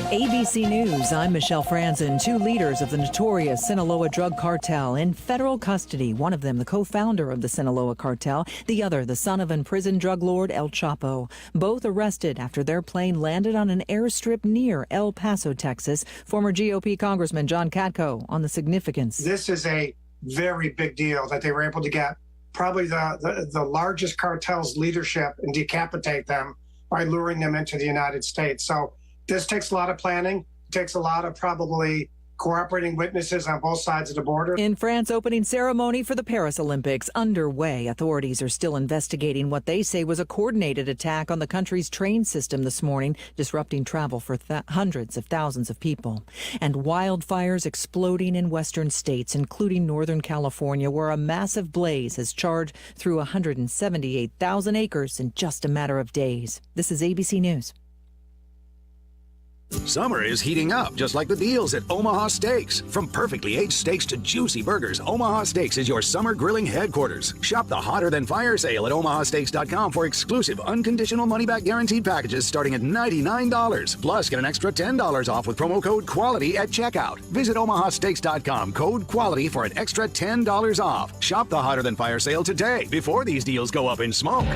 ABC News, I'm Michelle Franzen. Two leaders of the notorious Sinaloa drug cartel in federal custody. One of them, the co-founder of the Sinaloa cartel. The other, the son of imprisoned drug lord El Chapo. Both arrested after their plane landed on an airstrip near El Paso, Texas. Former GOP Congressman John Katko on the significance. This is a very big deal that they were able to get probably the largest cartel's leadership and decapitate them by luring them into the United States. So this takes a lot of planning, takes a lot of probably cooperating witnesses on both sides of the border. In France, opening ceremony for the Paris Olympics underway. Authorities are still investigating what they say was a coordinated attack on the country's train system this morning, disrupting travel for hundreds of thousands of people. And wildfires exploding in western states, including Northern California, where a massive blaze has charred through 178,000 acres in just a matter of days. This is ABC News. Summer is heating up, just like the deals at Omaha Steaks. From perfectly aged steaks to juicy burgers, Omaha Steaks is your summer grilling headquarters. Shop the Hotter Than Fire sale at omahasteaks.com for exclusive unconditional money-back guaranteed packages starting at $99. Plus, get an extra $10 off with promo code QUALITY at checkout. Visit omahasteaks.com, code QUALITY for an extra $10 off. Shop the Hotter Than Fire sale today before these deals go up in smoke.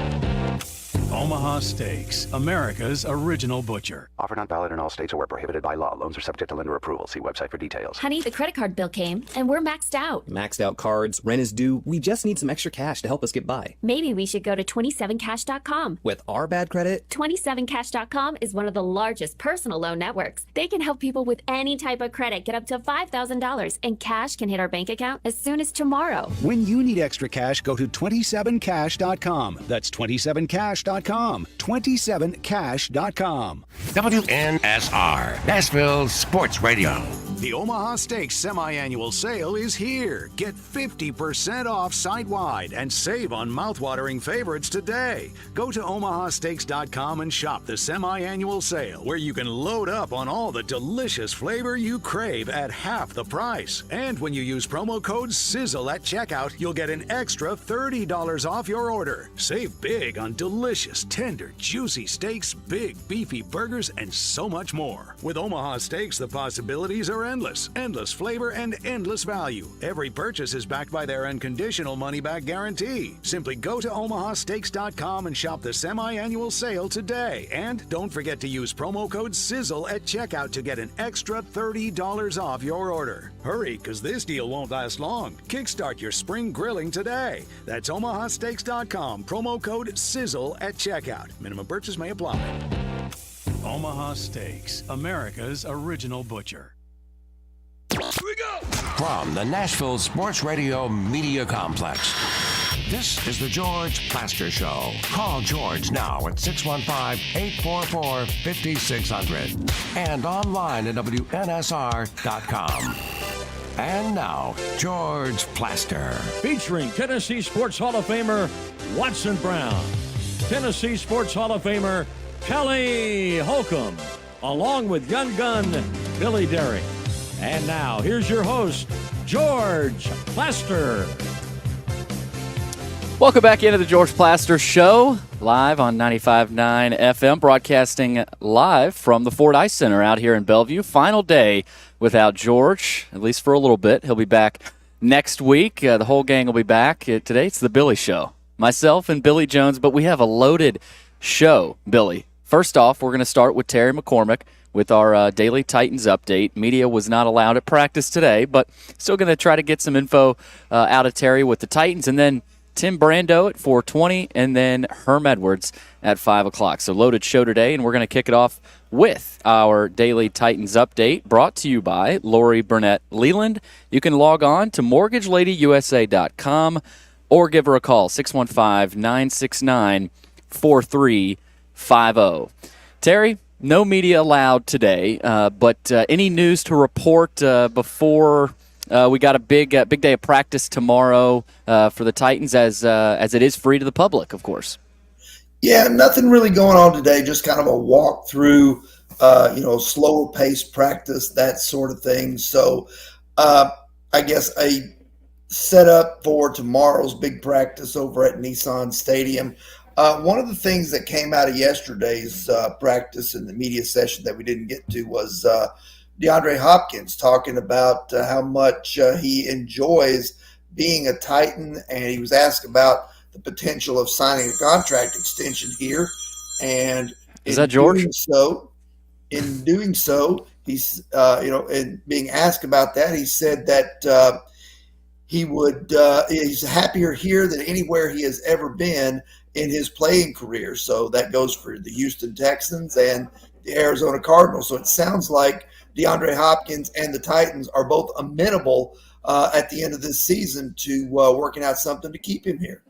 Omaha Steaks, America's original butcher. Offer not valid in all states or where prohibited by law. Loans are subject to lender approval. See website for details. Honey, the credit card bill came, and we're maxed out. Maxed out cards, rent is due. We just need some extra cash to help us get by. Maybe we should go to 27cash.com. With our bad credit? 27cash.com is one of the largest personal loan networks. They can help people with any type of credit get up to $5,000, and cash can hit our bank account as soon as tomorrow. When you need extra cash, go to 27cash.com. That's 27cash.com. 27cash.com. WNSR, Nashville Sports Radio. The Omaha Steaks semi-annual sale is here. Get 50% off site-wide and save on mouth-watering favorites today. Go to omahasteaks.com and shop the semi-annual sale, where you can load up on all the delicious flavor you crave at half the price. And when you use promo code SIZZLE at checkout, you'll get an extra $30 off your order. Save big on delicious, tender, juicy steaks, big, beefy burgers, and so much more. With Omaha Steaks, the possibilities are endless flavor and endless value. Every purchase is backed by their unconditional money-back guarantee. Simply go to omahasteaks.com and shop the semi-annual sale today. And don't forget to use promo code SIZZLE at checkout to get an extra $30 off your order. Hurry, because this deal won't last long. Kickstart your spring grilling today. That's omahasteaks.com, promo code SIZZLE at checkout. Minimum purchase may apply. Omaha Steaks, America's original butcher. Here we go! From the Nashville Sports Radio Media Complex, this is the George Plaster Show. Call George now at 615-844-5600 and online at WNSR.com. And now, George Plaster. Featuring Tennessee Sports Hall of Famer Watson Brown, Tennessee Sports Hall of Famer Kelly Holcomb, along with young gun Billy Derrick. And now, here's your host, George Plaster. Welcome back into the George Plaster Show, live on 95.9 FM, broadcasting live from the Ford Ice Center out here in Bellevue. Final day without George, at least for a little bit. He'll be back next week. The whole gang will be back. Today it's the Billy Show. Myself and Billy Jones, but we have a loaded show, Billy. First off, we're going to start with Terry McCormick with our daily Titans update. Media was not allowed at practice today, but still going to try to get some info out of Terry with the Titans. And then Tim Brando at 4:20, and then Herm Edwards at 5 o'clock. So loaded show today, and we're going to kick it off with our daily Titans update brought to you by Lori Burnett Leland. You can log on to mortgageladyyusa.com or give her a call, 615-969-4350. Terry, no media allowed today, but any news to report before we got a big day of practice tomorrow for the Titans, as it is free to the public, of course? Yeah, nothing really going on today. Just kind of a walk through, slower paced practice, that sort of thing. So, I guess a setup for tomorrow's big practice over at Nissan Stadium. One of the things that came out of yesterday's practice and the media session that we didn't get to was DeAndre Hopkins talking about how much he enjoys being a Titan, and he was asked about the potential of signing a contract extension here. And is that George? In doing so, he's in being asked about that, he said that he's happier here than anywhere he has ever been in his playing career. So that goes for the Houston Texans and the Arizona Cardinals. So it sounds like DeAndre Hopkins and the Titans are both amenable at the end of this season to working out something to keep him here.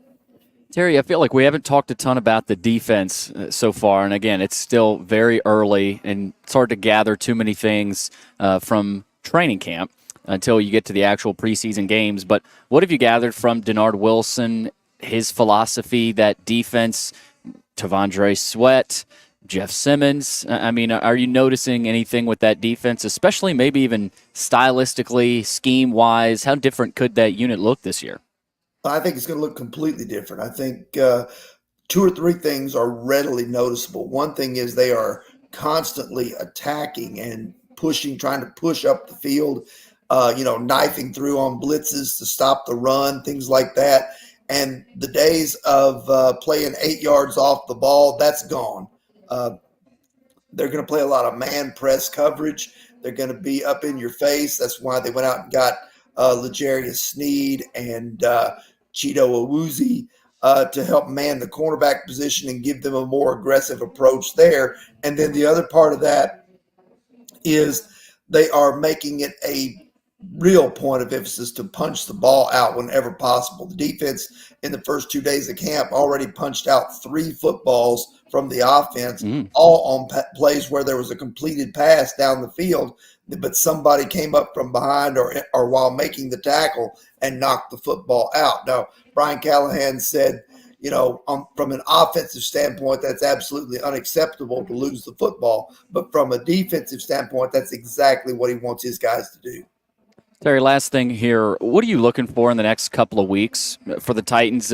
Terry, I feel like we haven't talked a ton about the defense so far. And again, it's still very early and it's hard to gather too many things from training camp until you get to the actual preseason games. But what have you gathered from Denard Wilson, his philosophy, that defense, Tavondre Sweat, Jeff Simmons? I mean, are you noticing anything with that defense, especially maybe even stylistically, scheme-wise? How different could that unit look this year? I think it's going to look completely different. I think 2 or 3 things are readily noticeable. One thing is they are constantly attacking and pushing, trying to push up the field, knifing through on blitzes to stop the run, things like that. And the days of playing 8 yards off the ball, that's gone. They're going to play a lot of man press coverage. They're going to be up in your face. That's why they went out and got L'Jarius Sneed and Cheeto Awuzie to help man the cornerback position and give them a more aggressive approach there. And then the other part of that is they are making it a real point of emphasis to punch the ball out whenever possible. The defense in the first 2 days of camp already punched out 3 footballs from the offense, all on plays where there was a completed pass down the field, but somebody came up from behind or while making the tackle and knocked the football out. Now, Brian Callahan said, from an offensive standpoint, that's absolutely unacceptable to lose the football. But from a defensive standpoint, that's exactly what he wants his guys to do. Terry, last thing here. What are you looking for in the next couple of weeks for the Titans?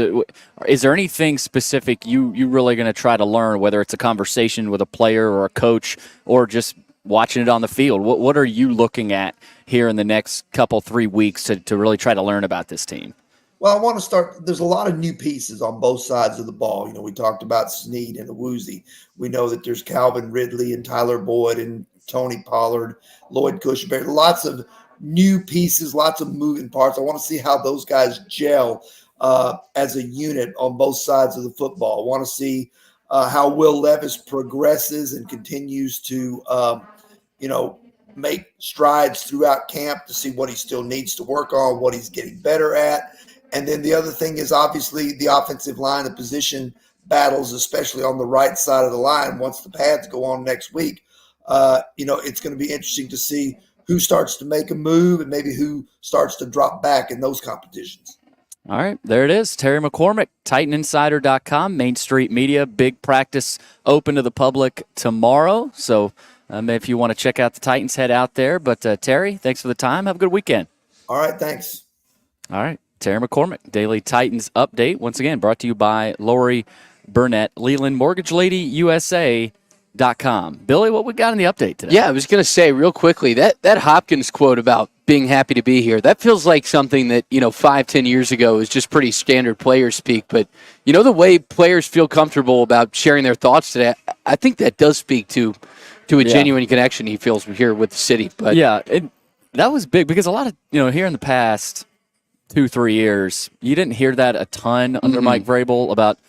Is there anything specific you really going to try to learn, whether it's a conversation with a player or a coach or just watching it on the field? What are you looking at here in the next 3 weeks to really try to learn about this team? Well, I want to start. There's a lot of new pieces on both sides of the ball. We talked about Sneed and Awuzie. We know that there's Calvin Ridley and Tyler Boyd and Tony Pollard, Lloyd Cushenberry, lots of new pieces, lots of moving parts. I want to see how those guys gel as a unit on both sides of the football. I want to see how Will Levis progresses and continues to, make strides throughout camp to see what he still needs to work on, what he's getting better at. And then the other thing is obviously the offensive line and position battles, especially on the right side of the line. Once the pads go on next week, it's going to be interesting to see who starts to make a move and maybe who starts to drop back in those competitions. All right, there it is. Terry McCormick, TitanInsider.com, Main Street Media. Big practice open to the public tomorrow. So if you want to check out the Titans, head out there. But Terry, thanks for the time. Have a good weekend. All right, thanks. All right, Terry McCormick, Daily Titans Update. Once again, brought to you by Lori Burnett, Leland Mortgage Lady USA. Billy, what we got in the update today? Yeah, I was going to say real quickly, that Hopkins quote about being happy to be here, that feels like something that, 5-10 years ago was just pretty standard player speak. But, the way players feel comfortable about sharing their thoughts today, I think that does speak to a genuine connection he feels here with the city. But yeah, that was big because a lot of, here in the past 2-3 years, you didn't hear that a ton under Mike Vrabel about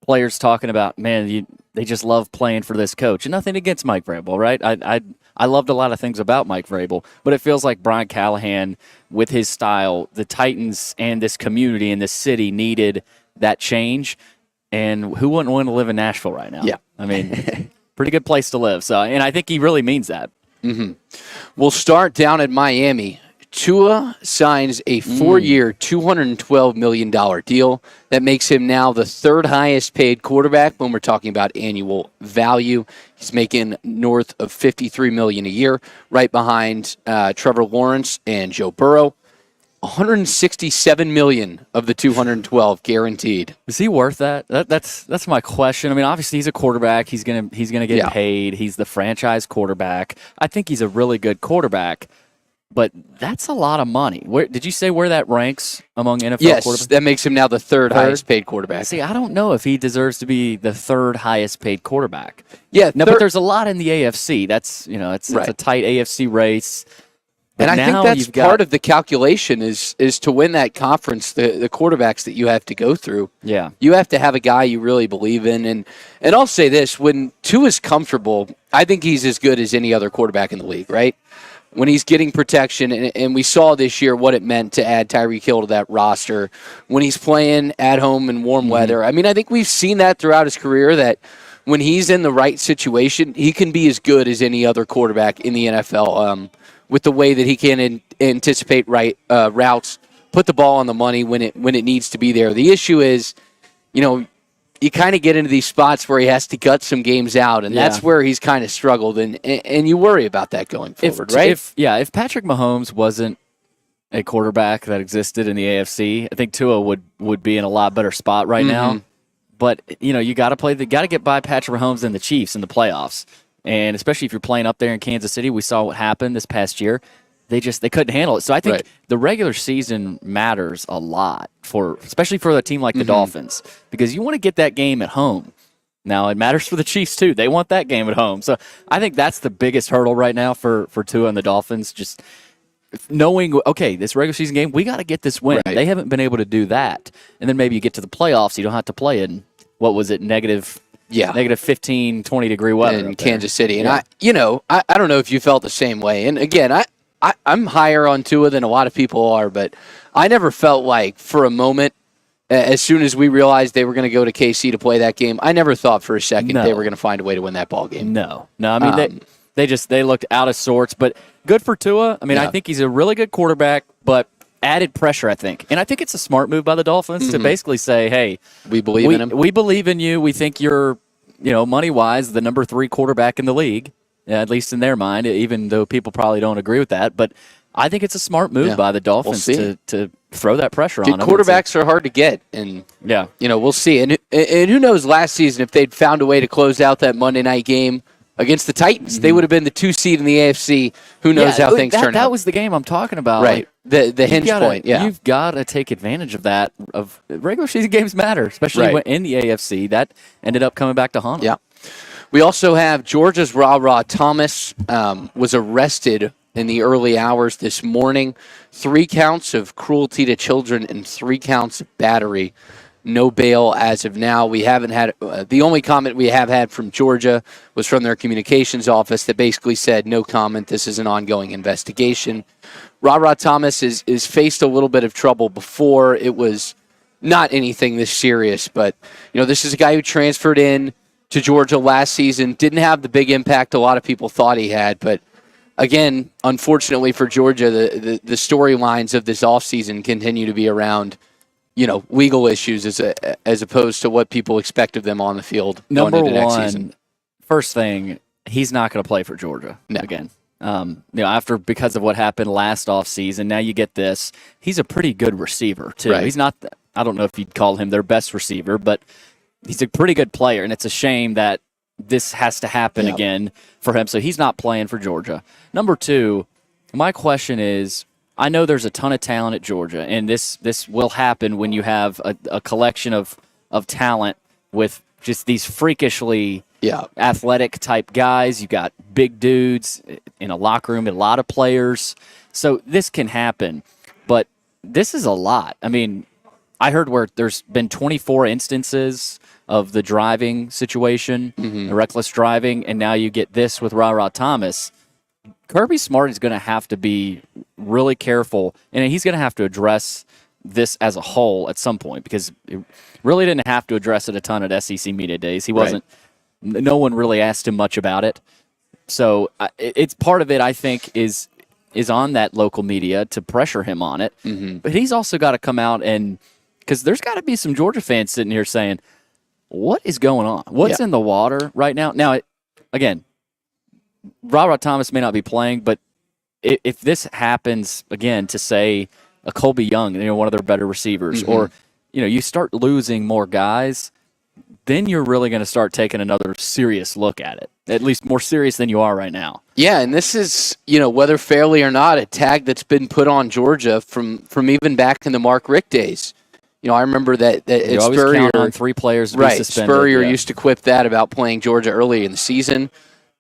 players talking about, man, they just love playing for this coach. And nothing against Mike Vrabel, right? I loved a lot of things about Mike Vrabel, but it feels like Brian Callahan, with his style, the Titans and this community and this city needed that change. And who wouldn't want to live in Nashville right now? Yeah. I mean, pretty good place to live. So, and I think he really means that. We'll start down at Miami. Tua signs a 4-year, $212 million deal. That makes him now the 3rd highest paid quarterback when we're talking about annual value. He's making north of $53 million a year, right behind Trevor Lawrence and Joe Burrow. $167 million of the 212 guaranteed. Is he worth that? That's my question. I mean, obviously he's a quarterback. He's gonna get paid. He's the franchise quarterback. I think he's a really good quarterback, but that's a lot of money. Where did you say where that ranks among NFL quarterbacks? Yes, that makes him now the third highest paid quarterback. See, I don't know if he deserves to be the third highest paid quarterback. Yeah, no, but there's a lot in the AFC. That's it's a tight AFC race. But and I think that's part of the calculation is to win that conference, the quarterbacks that you have to go through. Yeah. You have to have a guy you really believe in. And I'll say this, when Tua's comfortable, I think he's as good as any other quarterback in the league, right? When he's getting protection, and we saw this year what it meant to add Tyreek Hill to that roster. When he's playing at home in warm weather, I mean, I think we've seen that throughout his career that when he's in the right situation, he can be as good as any other quarterback in the NFL. With the way that he can anticipate routes, put the ball on the money when it needs to be there. The issue is, you kind of get into these spots where he has to gut some games out, and that's where he's kind of struggled, and you worry about that going forward, right? If Patrick Mahomes wasn't a quarterback that existed in the AFC, I think Tua would be in a lot better spot right now. But you got to get by Patrick Mahomes and the Chiefs in the playoffs. And especially if you're playing up there in Kansas City, we saw what happened this past year. They couldn't handle it. So I think the regular season matters a lot especially for a team like the Dolphins, because you want to get that game at home. Now it matters for the Chiefs too. They want that game at home. So I think that's the biggest hurdle right now for Tua and the Dolphins. Just knowing, okay, this regular season game, we got to get this win. Right. They haven't been able to do that. And then maybe you get to the playoffs, you don't have to play in, what was it, negative 15, 20-degree weather in Kansas City. And I don't know if you felt the same way. And again, I'm higher on Tua than a lot of people are, but I never felt like for a moment, as soon as we realized they were going to go to KC to play that game, I never thought for a second they were going to find a way to win that ball game. No. I mean, they looked out of sorts, but good for Tua. I mean, I think he's a really good quarterback, but added pressure, I think. And I think it's a smart move by the Dolphins to basically say, hey, we believe in him. We believe in you. We think you're, money-wise, the number 3 quarterback in the league, at least in their mind, even though people probably don't agree with that. But I think it's a smart move by the Dolphins to throw that pressure on them. Quarterbacks are hard to get, and we'll see. And who knows last season if they'd found a way to close out that Monday night game against the Titans. They would have been the 2 seed in the AFC. Who knows how things turn out. That was the game I'm talking about. Right. Like, the hinge point. Yeah. You've got to take advantage of that. Of regular season games matter, especially in the AFC. That ended up coming back to haunt them. Yeah. We also have Georgia's Rara Thomas was arrested in the early hours this morning. 3 counts of cruelty to children and 3 counts of battery. No bail as of now. We haven't had the only comment we have had from Georgia was from their communications office that basically said no comment. This is an ongoing investigation. Rara Thomas is faced a little bit of trouble before. It was not anything this serious, but this is a guy who transferred in to Georgia last season. Didn't have the big impact a lot of people thought he had, but again, unfortunately for Georgia, the storylines of this offseason continue to be around legal issues as opposed to what people expect of them on the field going into next season. First thing, he's not going to play for Georgia again. Because of what happened last offseason, now you get this. He's a pretty good receiver, too. Right. He's not, I don't know if you'd call him their best receiver, but he's a pretty good player, and it's a shame that this has to happen again for him. So he's not playing for Georgia. Number 2, my question is, I know there's a ton of talent at Georgia, and this will happen when you have a collection of talent with just these freakishly athletic type guys. You got big dudes in a locker room, and a lot of players. So this can happen, but this is a lot. I mean, I heard where there's been 24 instances of the driving situation, the reckless driving, and now you get this with Rara Thomas. Kirby Smart is going to have to be really careful, and he's going to have to address this as a whole at some point, because he really didn't have to address it a ton at SEC Media Days. He wasn't. No one really asked him much about it. So it's part of it, I think, is on that local media to pressure him on it. But he's also got to come out and, because there's got to be some Georgia fans sitting here saying, what is going on? What's in the water right now? Now, again, Rara Thomas may not be playing, but if this happens again, to say a Colby Young, one of their better receivers, or you start losing more guys, then you're really going to start taking another serious look at it, at least more serious than you are right now. Yeah, and this is, whether fairly or not, a tag that's been put on Georgia from even back in the Mark Richt days. I remember that you always Spurrier, count on 3 players to be right, suspended. Spurrier used to quip that about playing Georgia early in the season.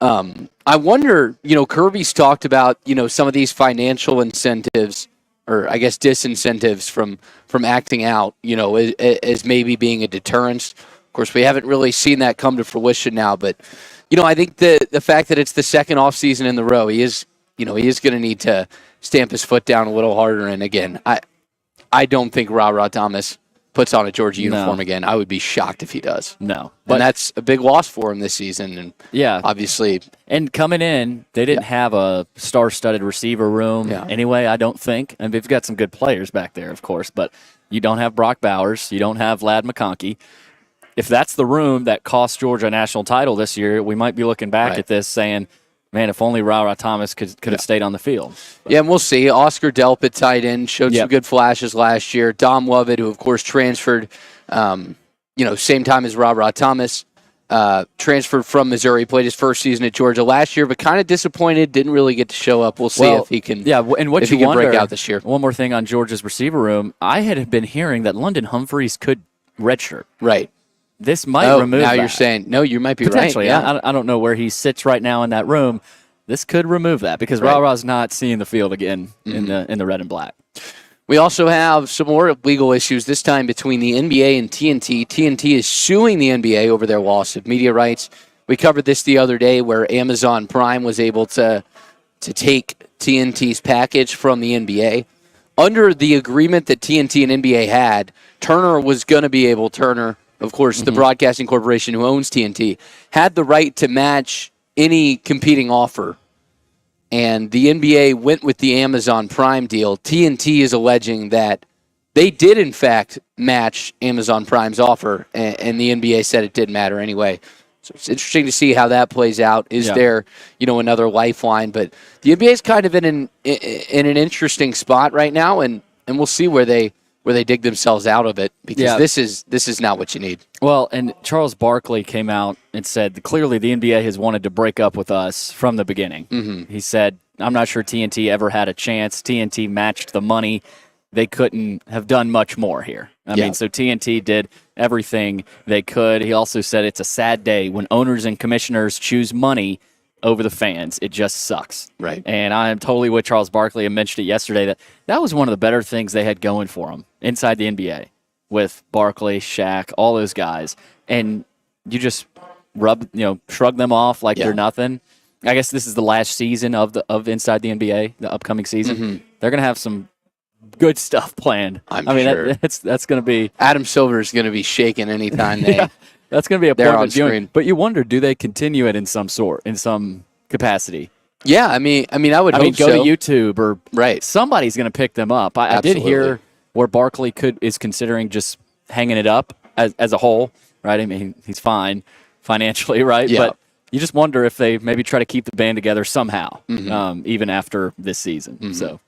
I wonder, Kirby's talked about, some of these financial incentives, or I guess disincentives from acting out, as maybe being a deterrence. Of course, we haven't really seen that come to fruition now, but I think the fact that it's the second off season in the row, he is going to need to stamp his foot down a little harder. And again, I don't think Rara Thomas puts on a Georgia uniform again. I would be shocked if he does. No, but that's a big loss for him this season. And obviously, and coming in, they didn't have a star-studded receiver room anyway. I don't think. And they've got some good players back there, of course, but you don't have Brock Bowers, you don't have Lad McConkey. If that's the room that cost Georgia a national title this year, we might be looking back at this saying, man, if only Rara Thomas could have stayed on the field. But. Yeah, and we'll see. Oscar Delp at tight end showed some good flashes last year. Dom Lovett, who, of course, transferred, same time as Rara Thomas, transferred from Missouri, played his first season at Georgia last year, but kind of disappointed, didn't really get to show up. We'll see if he can, and what if you he can wonder, break out this year. One more thing on Georgia's receiver room. I had been hearing that London Humphreys could redshirt. Right. This might remove now that. You're saying, no, you might be potentially, right. Yeah. I don't know where he sits right now in that room. This could remove that because Rara's not seeing the field again in the red and black. We also have some more legal issues, this time between the NBA and TNT. TNT is suing the NBA over their loss of media rights. We covered this the other day where Amazon Prime was able to take TNT's package from the NBA. Under the agreement that TNT and NBA had, Turner was going to be able, of course, the broadcasting corporation who owns TNT, had the right to match any competing offer. And the NBA went with the Amazon Prime deal. TNT is alleging that they did, in fact, match Amazon Prime's offer, and the NBA said it didn't matter anyway. So it's interesting to see how that plays out. Is there, another lifeline? But the NBA is kind of in an interesting spot right now, and we'll see where they dig themselves out of it, because this is not what you need. Well, and Charles Barkley came out and said clearly the NBA has wanted to break up with us from the beginning. He said, I'm not sure TNT ever had a chance. TNT matched the money. They couldn't have done much more here. I mean, so TNT did everything they could. He also said it's a sad day when owners and commissioners choose money over the fans. It just sucks. Right. And I am totally with Charles Barkley. I mentioned it yesterday that was one of the better things they had going for them inside the NBA with Barkley, Shaq, all those guys. And you just shrug them off like they're nothing. I guess this is the last season of Inside the NBA, the upcoming season. They're going to have some good stuff planned. I mean, sure. That's going to be Adam Silver is going to be shaking anytime they. That's going to be a point on of viewing. screen. But you wonder, do they continue it in some capacity? Yeah, I mean, I would hope go so. to YouTube or somebody's going to pick them up. I did hear where Barkley is considering just hanging it up as a whole, right? I mean, he's fine financially, right? Yeah. But you just wonder if they maybe try to keep the band together somehow, even after this season. So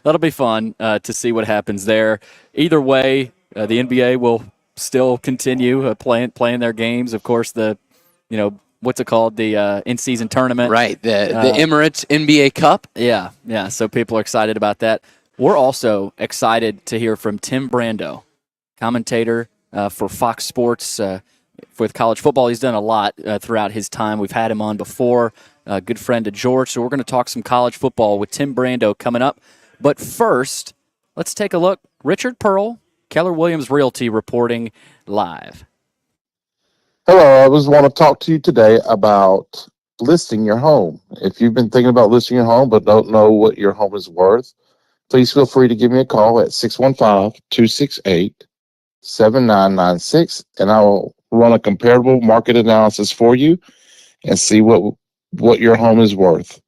that'll be fun to see what happens there. Either way, the NBA will still continue playing their games. Of course, what's it called? The in-season tournament. Right, the Emirates NBA Cup. Yeah. So people are excited about that. We're also excited to hear from Tim Brando, commentator for Fox Sports with college football. He's done a lot throughout his time. We've had him on before, a good friend of George. So we're going to talk some college football with Tim Brando coming up. But first, let's take a look. Richard Pearl, Keller Williams Realty, reporting live. Hello, I just want to talk to you today about listing your home. If you've been thinking about listing your home but don't know what your home is worth, please feel free to give me a call at 615-268-7996, and I will run a comparable market analysis for you and see what your home is worth.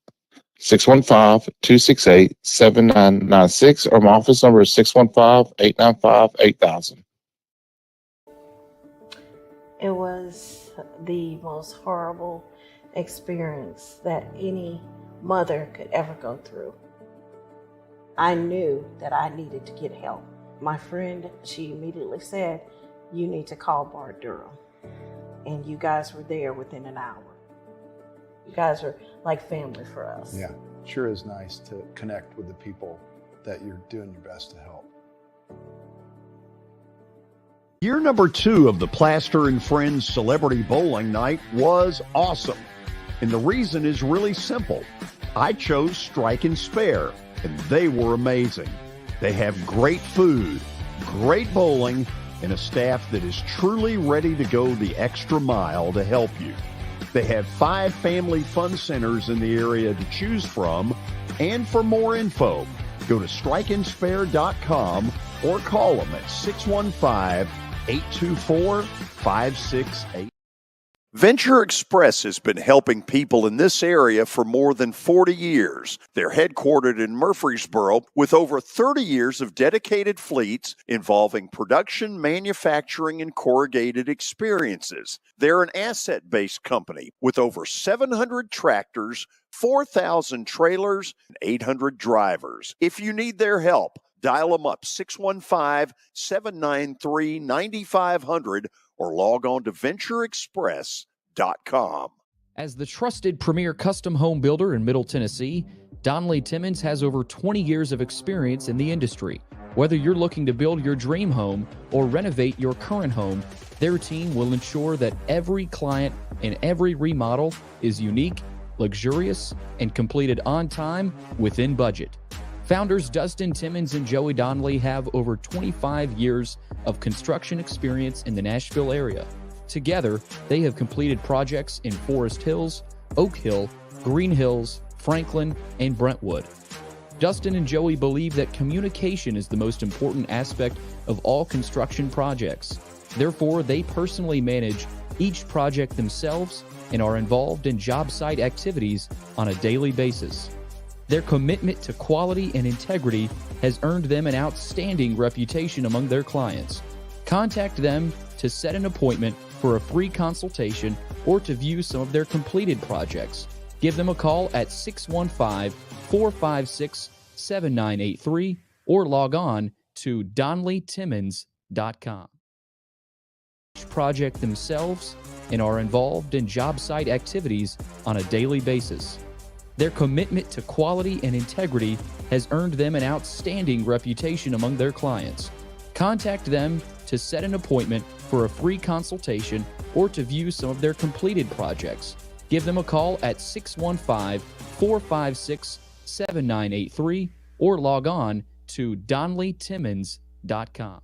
615-268-7996, or my office number is 615-895-8000. It was the most horrible experience that any mother could ever go through. I knew that I needed to get help. My friend, she immediately said, you need to call Bart Durham. And you guys were there within an hour. You guys are like family for us. Yeah, sure is nice to connect with the people that you're doing your best to help. Year number 2 of the Plaster and Friends Celebrity Bowling Night was awesome. And the reason is really simple. I chose Strike and Spare, and they were amazing. They have great food, great bowling, and a staff that is truly ready to go the extra mile to help you. They have 5 family fun centers in the area to choose from. And for more info, go to strikeandspare.com or call them at 615-824-5688. Venture Express has been helping people in this area for more than 40 years. They're headquartered in Murfreesboro with over 30 years of dedicated fleets involving production, manufacturing, and corrugated experiences. They're an asset-based company with over 700 tractors, 4,000 trailers, and 800 drivers. If you need their help, dial them up 615-793-9500 or log on to ventureexpress.com. As the trusted premier custom home builder in Middle Tennessee, Donnelly Timmons has over 20 years of experience in the industry. Whether you're looking to build your dream home or renovate your current home, their team will ensure that every client and every remodel is unique, luxurious, and completed on time within budget. Founders Dustin Timmons and Joey Donnelly have over 25 years of construction experience in the Nashville area. Together, they have completed projects in Forest Hills, Oak Hill, Green Hills, Franklin, and Brentwood. Dustin and Joey believe that communication is the most important aspect of all construction projects. Therefore, they personally manage each project themselves and are involved in job site activities on a daily basis. Their commitment to quality and integrity has earned them an outstanding reputation among their clients. Contact them to set an appointment for a free consultation or to view some of their completed projects. Give them a call at 615-456-7983 or log on to DonnellyTimmons.com. Project themselves and are involved in job site activities on a daily basis. Their commitment to quality and integrity has earned them an outstanding reputation among their clients. Contact them to set an appointment for a free consultation or to view some of their completed projects. Give them a call at 615-456-7983 or log on to DonnellyTimmons.com.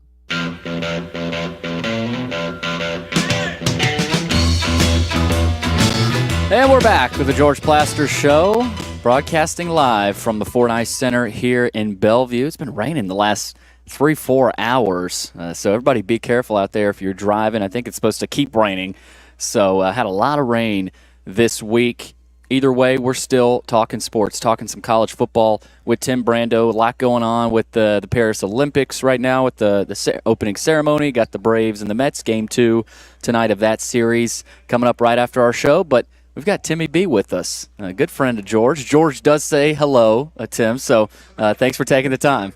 And we're back with the George Plaster Show, broadcasting live from the Fort Ice Center here in Bellevue. It's been raining the last 3-4 hours, so everybody be careful out there if you're driving. I think it's supposed to keep raining, so had a lot of rain this week. Either way, we're still talking sports, talking some college football with Tim Brando. A lot going on with the Paris Olympics right now with the opening ceremony. Got the Braves and the Mets, Game 2 tonight of that series coming up right after our show, but we've got Timmy B with us, a good friend of George. George does say hello, Tim, so thanks for taking the time.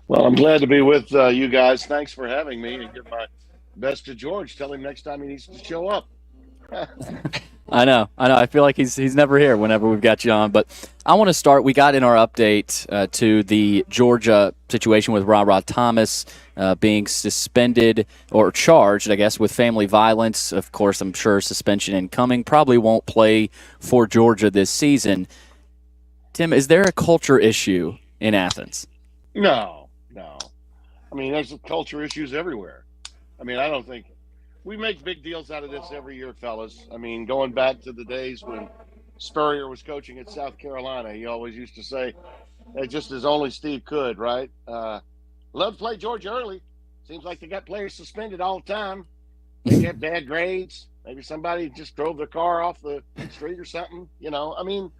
Well, I'm glad to be with you guys. Thanks for having me, and give my best to George. Tell him next time he needs to show up. I know. I feel like he's never here whenever we've got you on. But I want to start. We got in our update to the Georgia situation with Rara Thomas being suspended or charged, I guess, with family violence. Of course, I'm sure suspension incoming. Probably won't play for Georgia this season. Tim, is there a culture issue in Athens? No. I mean, there's culture issues everywhere. I mean, I don't think we make big deals out of this every year, fellas. I mean, going back to the days when Spurrier was coaching at South Carolina, he always used to say, hey, just as only Steve could, right? Love to play Georgia early. Seems like they got players suspended all the time. They get bad grades. Maybe somebody just drove their car off the street or something. You know, I mean,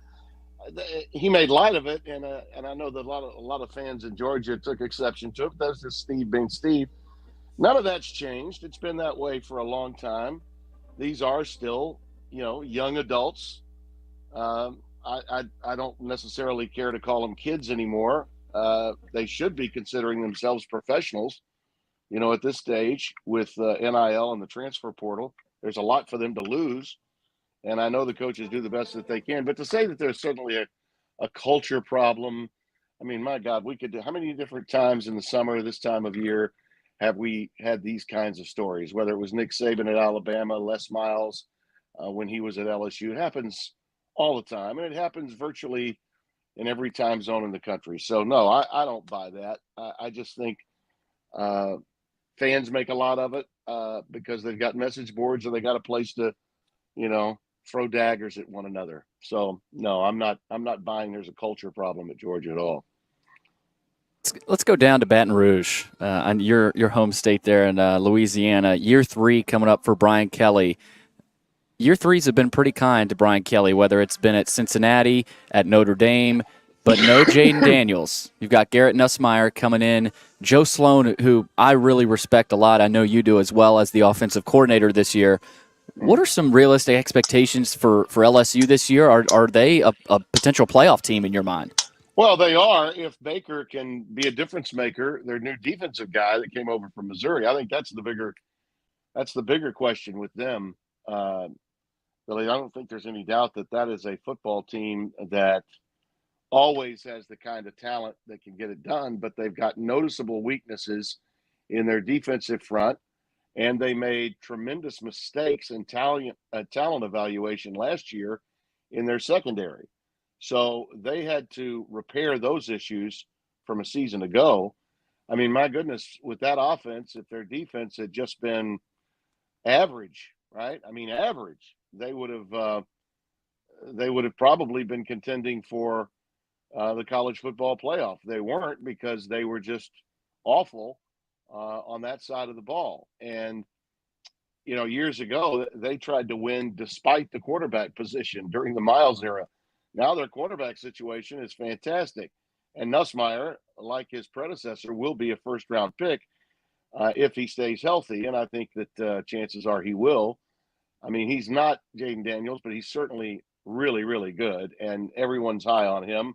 he made light of it, and I know that a lot of fans in Georgia took exception to it. That's just Steve being Steve. None of that's changed. It's been that way for a long time. These are still, young adults. I don't necessarily care to call them kids anymore. they should be considering themselves professionals. At this stage with NIL and the transfer portal, there's a lot for them to lose. And I know the coaches do the best that they can. But to say that there's certainly a culture problem, I mean, my God, we could do how many different times in the summer, this time of year, have we had these kinds of stories, whether it was Nick Saban at Alabama, Les Miles when he was at LSU. It happens all the time, and it happens virtually in every time zone in the country. So, no, I don't buy that. I just think fans make a lot of it because they've got message boards or they got a place to, throw daggers at one another. So, no, I'm not buying there's a culture problem at Georgia at all. Let's go down to Baton Rouge, on your home state there in Louisiana. Year 3 coming up for Brian Kelly. Year 3s have been pretty kind to Brian Kelly, whether it's been at Cincinnati, at Notre Dame, but no Jaden Daniels. You've got Garrett Nussmeier coming in. Joe Sloan, who I really respect a lot, I know you do as well, as the offensive coordinator this year. What are some realistic expectations for LSU this year? Are they a potential playoff team in your mind? Well, they are if Baker can be a difference maker. Their new defensive guy that came over from Missouri. I think that's the bigger question with them. Billy, I don't think there's any doubt that is a football team that always has the kind of talent that can get it done, but they've got noticeable weaknesses in their defensive front, and they made tremendous mistakes in talent evaluation last year in their secondary. So they had to repair those issues from a season ago. I mean, my goodness, with that offense, if their defense had just been average, right? I mean, average, they would have probably been contending for the college football playoff. They weren't because they were just awful on that side of the ball. And, years ago, they tried to win despite the quarterback position during the Miles era. Now their quarterback situation is fantastic. And Nussmeier, like his predecessor, will be a first-round pick if he stays healthy. And I think that chances are he will. I mean, he's not Jaden Daniels, but he's certainly really, really good. And everyone's high on him.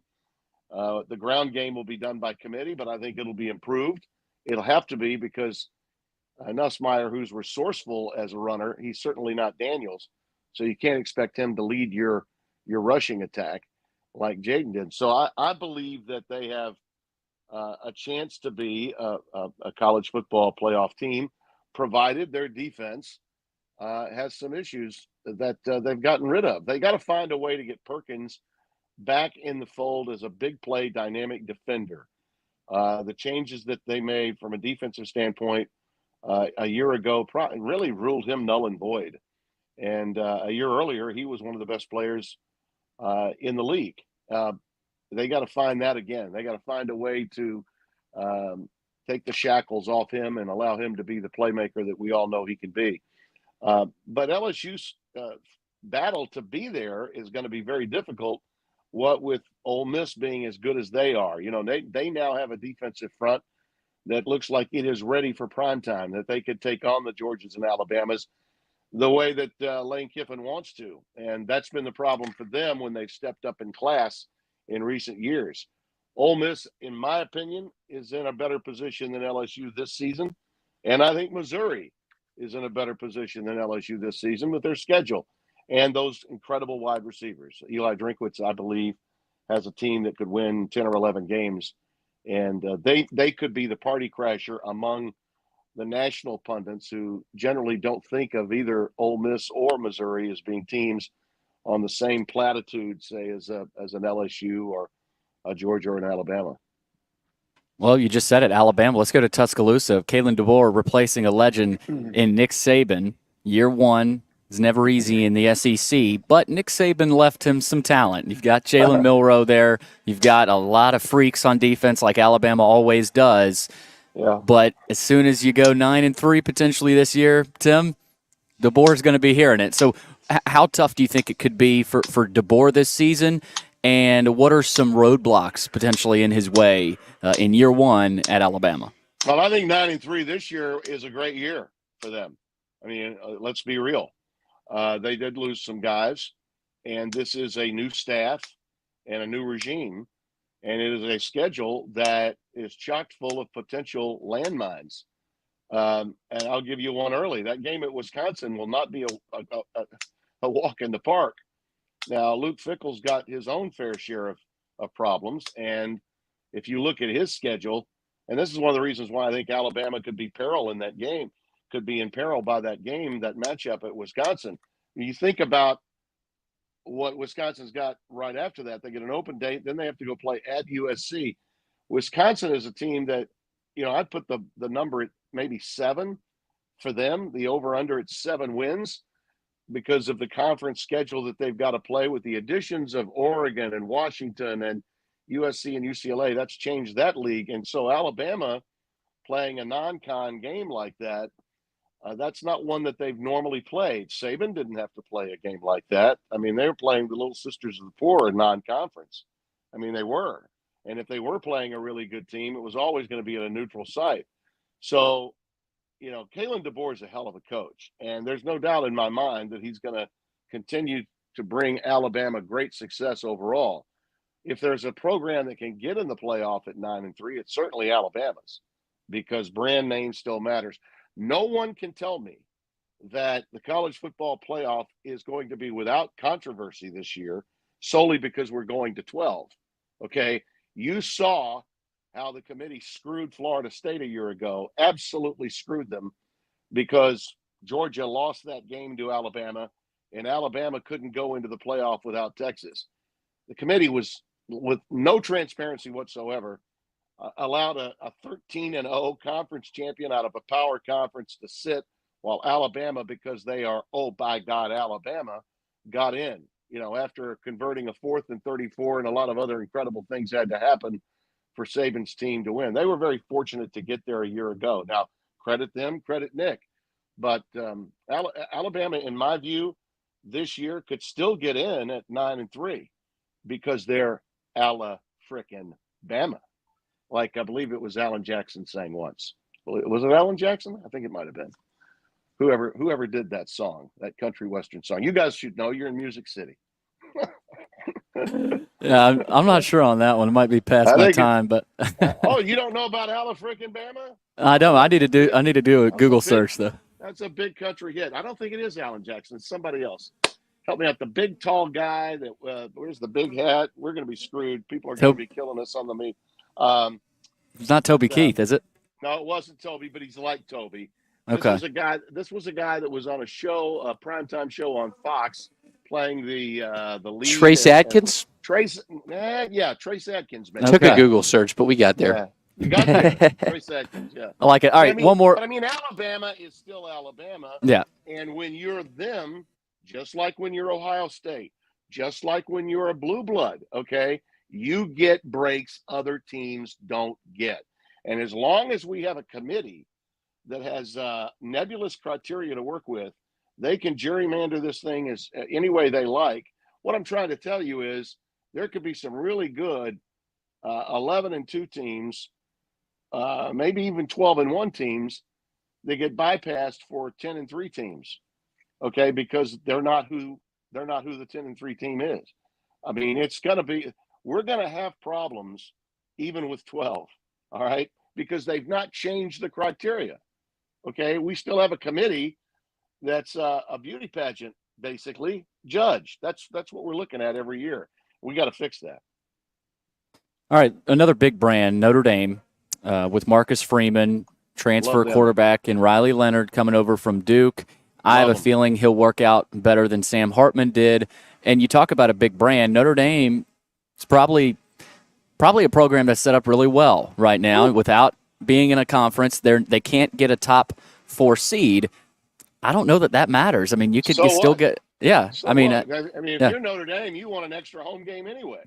The ground game will be done by committee, but I think it'll be improved. It'll have to be because Nussmeier, who's resourceful as a runner, he's certainly not Daniels. So you can't expect him to lead your rushing attack like Jaden did. So I believe that they have a chance to be a college football playoff team, provided their defense has some issues that they've gotten rid of. They got to find a way to get Perkins back in the fold as a big play dynamic defender. The changes that they made from a defensive standpoint a year ago really ruled him null and void. And a year earlier, he was one of the best players in the league. They got to find that again. They got to find a way to take the shackles off him and allow him to be the playmaker that we all know he can be. But LSU's battle to be there is going to be very difficult. What with Ole Miss being as good as they are, they now have a defensive front that looks like it is ready for prime time, that they could take on the Georgias and Alabamas the way that Lane Kiffin wants to. And that's been the problem for them when they've stepped up in class in recent years. Ole Miss, in my opinion, is in a better position than LSU this season. And I think Missouri is in a better position than LSU this season with their schedule and those incredible wide receivers. Eli Drinkwitz, I believe, has a team that could win 10 or 11 games. And they could be the party crasher among the national pundits who generally don't think of either Ole Miss or Missouri as being teams on the same platitude, say, as an LSU or a Georgia or an Alabama. Well, you just said it, Alabama. Let's go to Tuscaloosa. Kalen DeBoer replacing a legend in Nick Saban. Year 1 is never easy in the SEC, but Nick Saban left him some talent. You've got Jalen Milroe there. You've got a lot of freaks on defense like Alabama always does. Yeah. But as soon as you go 9-3 potentially this year, Tim, DeBoer's going to be hearing it. So how tough do you think it could be for DeBoer this season? And what are some roadblocks potentially in his way in year 1 at Alabama? Well, I think 9-3 this year is a great year for them. I mean, let's be real. They did lose some guys, and this is a new staff and a new regime. And it is a schedule that is chock full of potential landmines. And I'll give you one early. That game at Wisconsin will not be a walk in the park. Now, Luke Fickell's got his own fair share of problems. And if you look at his schedule, and this is one of the reasons why I think Alabama could be in peril by that game, that matchup at Wisconsin. When you think about what Wisconsin's got right after that, they get an open date, then they have to go play at USC. Wisconsin is a team that, I'd put the number at maybe 7 for them, the over-under at 7 wins, because of the conference schedule that they've got to play with the additions of Oregon and Washington and USC and UCLA. That's changed that league. And so Alabama playing a non-con game like that, that's not one that they've normally played. Saban didn't have to play a game like that. I mean, they were playing the Little Sisters of the Poor in non-conference. I mean, they were. And if they were playing a really good team, it was always going to be at a neutral site. So, Kalen DeBoer is a hell of a coach. And there's no doubt in my mind that he's going to continue to bring Alabama great success overall. If there's a program that can get in the playoff at 9-3, it's certainly Alabama's, because brand name still matters. No one can tell me that the college football playoff is going to be without controversy this year solely because we're going to 12. Okay. You saw how the committee screwed Florida State a year ago, absolutely screwed them, because Georgia lost that game to Alabama and Alabama couldn't go into the playoff without Texas. The committee was, with no transparency whatsoever, allowed a 13-0 conference champion out of a power conference to sit, while Alabama, because they are, oh, by God, Alabama, got in, after converting a 4th and 34 and a lot of other incredible things had to happen for Saban's team to win. They were very fortunate to get there a year ago. Now, credit them, credit Nick. But Alabama, in my view, this year could still get in at 9-3 because they're Ala-frickin-Bama. Like I believe it was Alan Jackson sang once. Was it Alan Jackson? I think it might have been. Whoever did that song, that country western song. You guys should know. You're in Music City. Yeah, I'm not sure on that one. It might be past my time, but oh, you don't know about Ala-frickin-Bama? I don't. I need to do a Google search though. That's a big country hit. I don't think it is Alan Jackson. It's somebody else. Help me out. The big tall guy that wears the big hat. We're going to be screwed. People are going to be killing us on the meat. It's not Toby Keith, is it? No, it wasn't Toby, but he's like Toby. Okay. This was a guy that was on a show, a primetime show on Fox, playing the lead. Trace Adkins? Trace Adkins. Man. Took a Google search, but we got there. Yeah. You got there. Trace Adkins, yeah. I like it. All right, one more. But I mean, Alabama is still Alabama. Yeah. And when you're them, just like when you're Ohio State, just like when you're a blue blood, okay, you get breaks other teams don't get. And as long as we have a committee that has nebulous criteria to work with, they can gerrymander this thing as any way they like. What I'm trying to tell you is there could be some really good 11-2 teams, maybe even 12-1 teams that get bypassed for 10-3 teams. Okay, because they're not who the 10-3 team is. I mean, we're going to have problems even with 12. All right, because they've not changed the criteria. Okay, we still have a committee that's a beauty pageant, basically, judge. That's what we're looking at every year. We got to fix that. All right, another big brand, Notre Dame, with Marcus Freeman, transfer quarterback, and Riley Leonard coming over from Duke. I have a feeling he'll work out better than Sam Hartman did. And you talk about a big brand. Notre Dame is probably a program that's set up really well right now. Without being in a conference, they can't get a top 4 seed. I don't know that matters. I mean, you still get – yeah. So if you're Notre Dame, you want an extra home game anyway.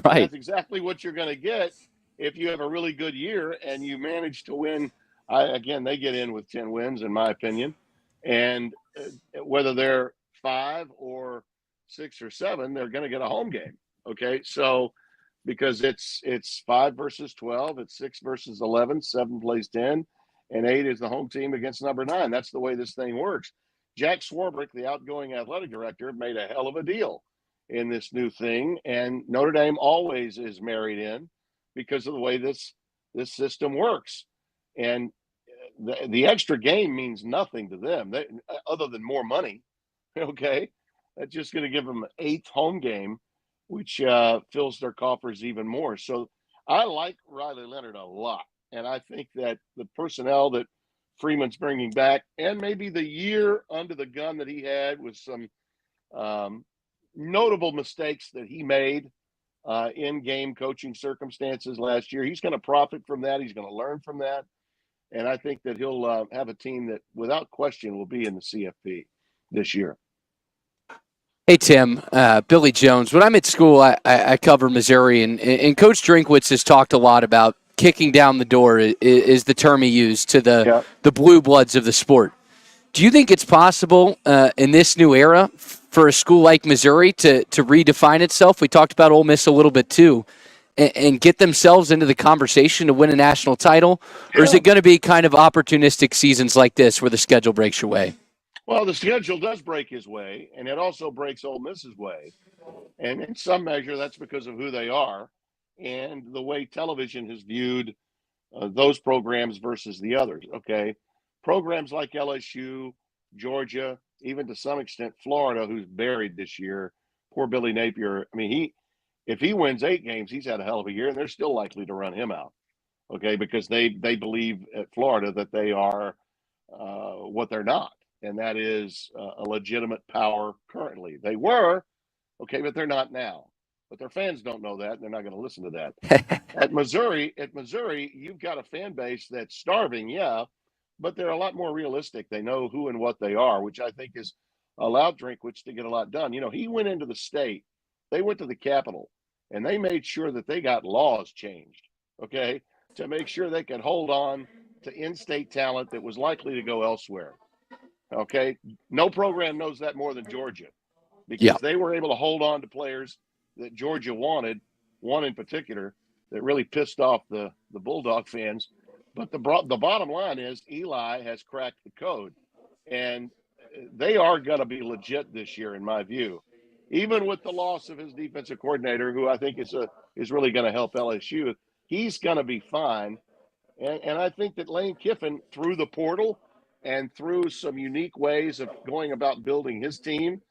Right. That's exactly what you're going to get if you have a really good year and you manage to win. Again, they get in with 10 wins, in my opinion. And whether they're 5 or 6 or 7, they're going to get a home game. Okay, so because it's 5 versus 12, it's 6 versus 11, 7 plays 10, and 8 is the home team against number 9. That's the way this thing works. Jack Swarbrick, the outgoing athletic director, made a hell of a deal in this new thing, and Notre Dame always is married in. because of the way this system works. And the extra game means nothing to them other than more money. Okay, that's just going to give them an 8th home game, which fills their coffers even more. So I like Riley Leonard a lot, and I think that the personnel that Freeman's bringing back, and maybe the year under the gun that he had with some notable mistakes that he made in game coaching circumstances last year, he's going to profit from that. He's going to learn from that. And I think that he'll have a team that, without question, will be in the CFP this year. Hey, Tim, Billy Jones. When I'm at school, I cover Missouri, and Coach Drinkwitz has talked a lot about kicking down the door is the term he used to the blue bloods of the sport. Do you think it's possible in this new era for a school like Missouri to redefine itself? We talked about Ole Miss a little bit too, and get themselves into the conversation to win a national title? Or is it going to be kind of opportunistic seasons like this where the schedule breaks your way? Well, the schedule does break his way, and it also breaks Ole Miss's way. And in some measure, that's because of who they are and the way television has viewed those programs versus the others, okay? Programs like LSU, Georgia, even to some extent Florida, who's buried this year. Poor Billy Napier. I mean, if he wins 8 games, he's had a hell of a year, and they're still likely to run him out, okay, because they believe at Florida that they are what they're not, and that is a legitimate power currently. They were, okay, but they're not now. But their fans don't know that, and they're not going to listen to that. At Missouri, you've got a fan base that's starving, yeah, but they're a lot more realistic. They know who and what they are, which I think has allowed Drinkwitz to get a lot done. You know, he went into the state. They went to the Capitol, and they made sure that they got laws changed, okay, to make sure they could hold on to in-state talent that was likely to go elsewhere, okay? No program knows that more than Georgia, because they were able to hold on to players that Georgia wanted, one in particular that really pissed off the Bulldog fans. But the bottom line is Eli has cracked the code, and they are going to be legit this year, in my view. Even with the loss of his defensive coordinator, who I think is really going to help LSU, he's going to be fine. And I think that Lane Kiffin, through the portal and through some unique ways of going about building his team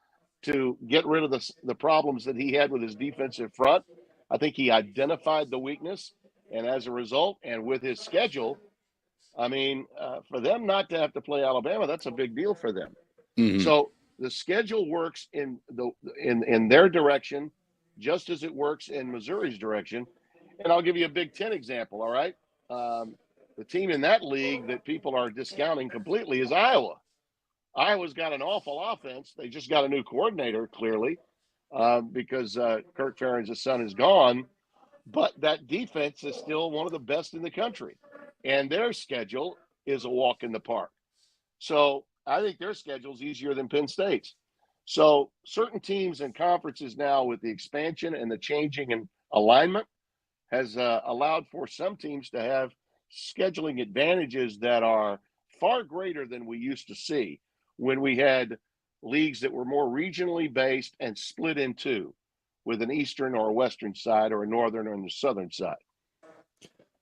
to get rid of the problems that he had with his defensive front, I think he identified the weakness. And as a result, and with his schedule, I mean, for them not to have to play Alabama, that's a big deal for them. Mm-hmm. So the schedule works in their direction, just as it works in Missouri's direction. And I'll give you a Big Ten example, all right? The team in that league that people are discounting completely is Iowa. Iowa's got an awful offense. They just got a new coordinator, clearly, because Kirk Ferentz' son is gone. But that defense is still one of the best in the country. And their schedule is a walk in the park. So I think their schedule is easier than Penn State's. So certain teams and conferences now, with the expansion and the changing in alignment, has allowed for some teams to have scheduling advantages that are far greater than we used to see when we had leagues that were more regionally based and split in two, with an eastern or a western side, or a northern or a southern side.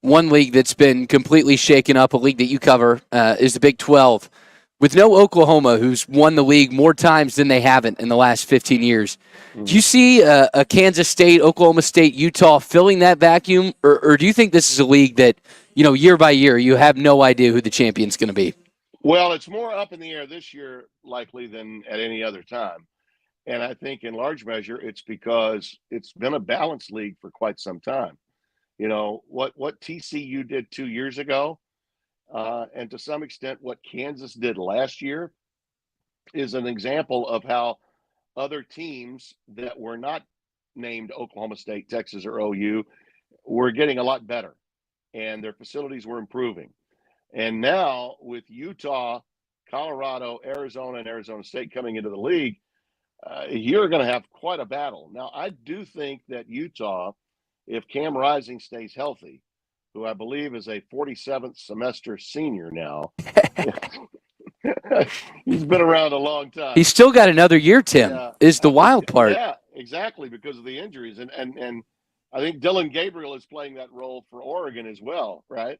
One league that's been completely shaken up, a league that you cover, is the Big 12. With no Oklahoma, who's won the league more times than they haven't in the last 15 years, do you see a Kansas State, Oklahoma State, Utah filling that vacuum? Or do you think this is a league that, you know, year by year, you have no idea who the champion's going to be? Well, it's more up in the air this year, likely, than at any other time. And I think in large measure, it's because it's been a balanced league for quite some time. You know, what TCU did 2 years ago, and to some extent what Kansas did last year, is an example of how other teams that were not named Oklahoma State, Texas, or OU were getting a lot better, and their facilities were improving. And now with Utah, Colorado, Arizona, and Arizona State coming into the league, you're going to have quite a battle. Now, I do think that Utah, if Cam Rising stays healthy, who I believe is a 47th semester senior now, he's been around a long time. He's still got another year, Tim, is the wild part. Yeah, exactly, because of the injuries. And I think Dylan Gabriel is playing that role for Oregon as well, right?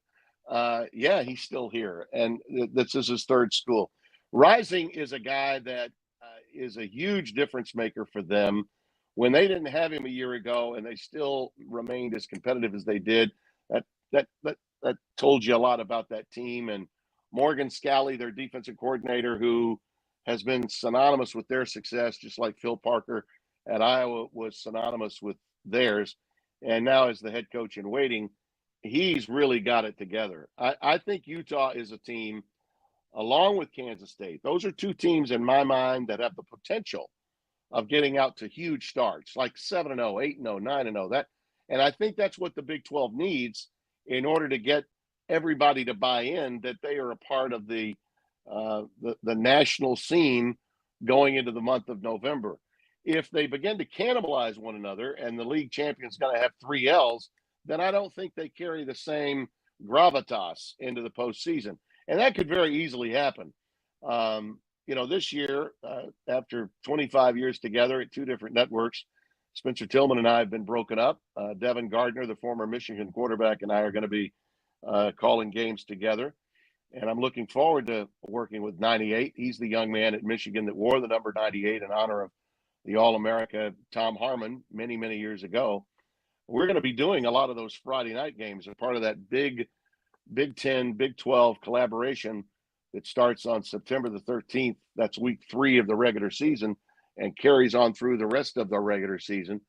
Yeah, he's still here, and this is his third school. Rising is a guy that is a huge difference maker for them. When they didn't have him a year ago, and they still remained as competitive as they did, that told you a lot about that team. And Morgan Scalley, their defensive coordinator, who has been synonymous with their success, just like Phil Parker at Iowa was synonymous with theirs, and now as the head coach in waiting, he's really got it together. I think Utah is a team, along with Kansas State. Those are two teams in my mind that have the potential of getting out to huge starts, like 7-0, 8-0, 9-0. That, and I think that's what the Big 12 needs in order to get everybody to buy in that they are a part of the national scene going into the month of November. If they begin to cannibalize one another and the league champion's going to have 3 L's, then I don't think they carry the same gravitas into the postseason. And that could very easily happen. This year, after 25 years together at 2 different networks, Spencer Tillman and I have been broken up. Devin Gardner, the former Michigan quarterback, and I are going to be calling games together. And I'm looking forward to working with 98. He's the young man at Michigan that wore the number 98 in honor of the All-America Tom Harmon many, many years ago. We're going to be doing a lot of those Friday night games as part of that big Big 10, Big 12 collaboration that starts on September the 13th. That's week 3 of the regular season and carries on through the rest of the regular season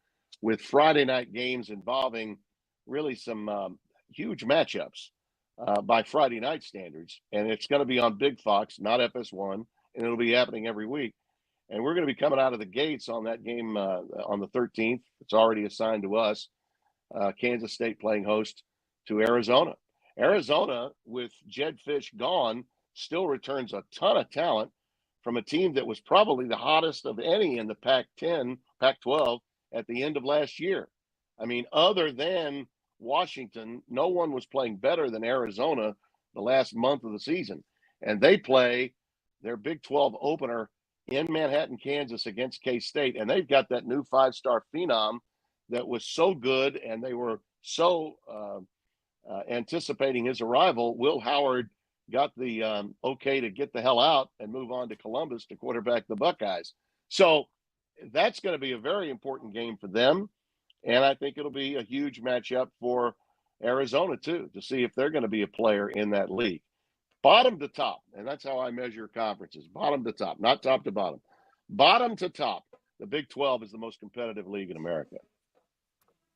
with Friday night games involving really some huge matchups by Friday night standards. And it's going to be on Big Fox, not FS1, and it'll be happening every week. And we're going to be coming out of the gates on that game on the 13th. It's already assigned to us. Kansas State playing host to Arizona. Arizona, with Jed Fish gone, still returns a ton of talent from a team that was probably the hottest of any in the Pac-10, Pac-12 at the end of last year. I mean, other than Washington, no one was playing better than Arizona the last month of the season. And they play their Big 12 opener in Manhattan, Kansas against K-State. And they've got that new 5-star phenom that was so good, and they were so anticipating his arrival. Will Howard got the okay to get the hell out and move on to Columbus to quarterback the Buckeyes. So that's going to be a very important game for them. And I think it'll be a huge matchup for Arizona, too, to see if they're going to be a player in that league. Bottom to top, and that's how I measure conferences, bottom to top, not top to bottom. Bottom to top, the Big 12 is the most competitive league in America.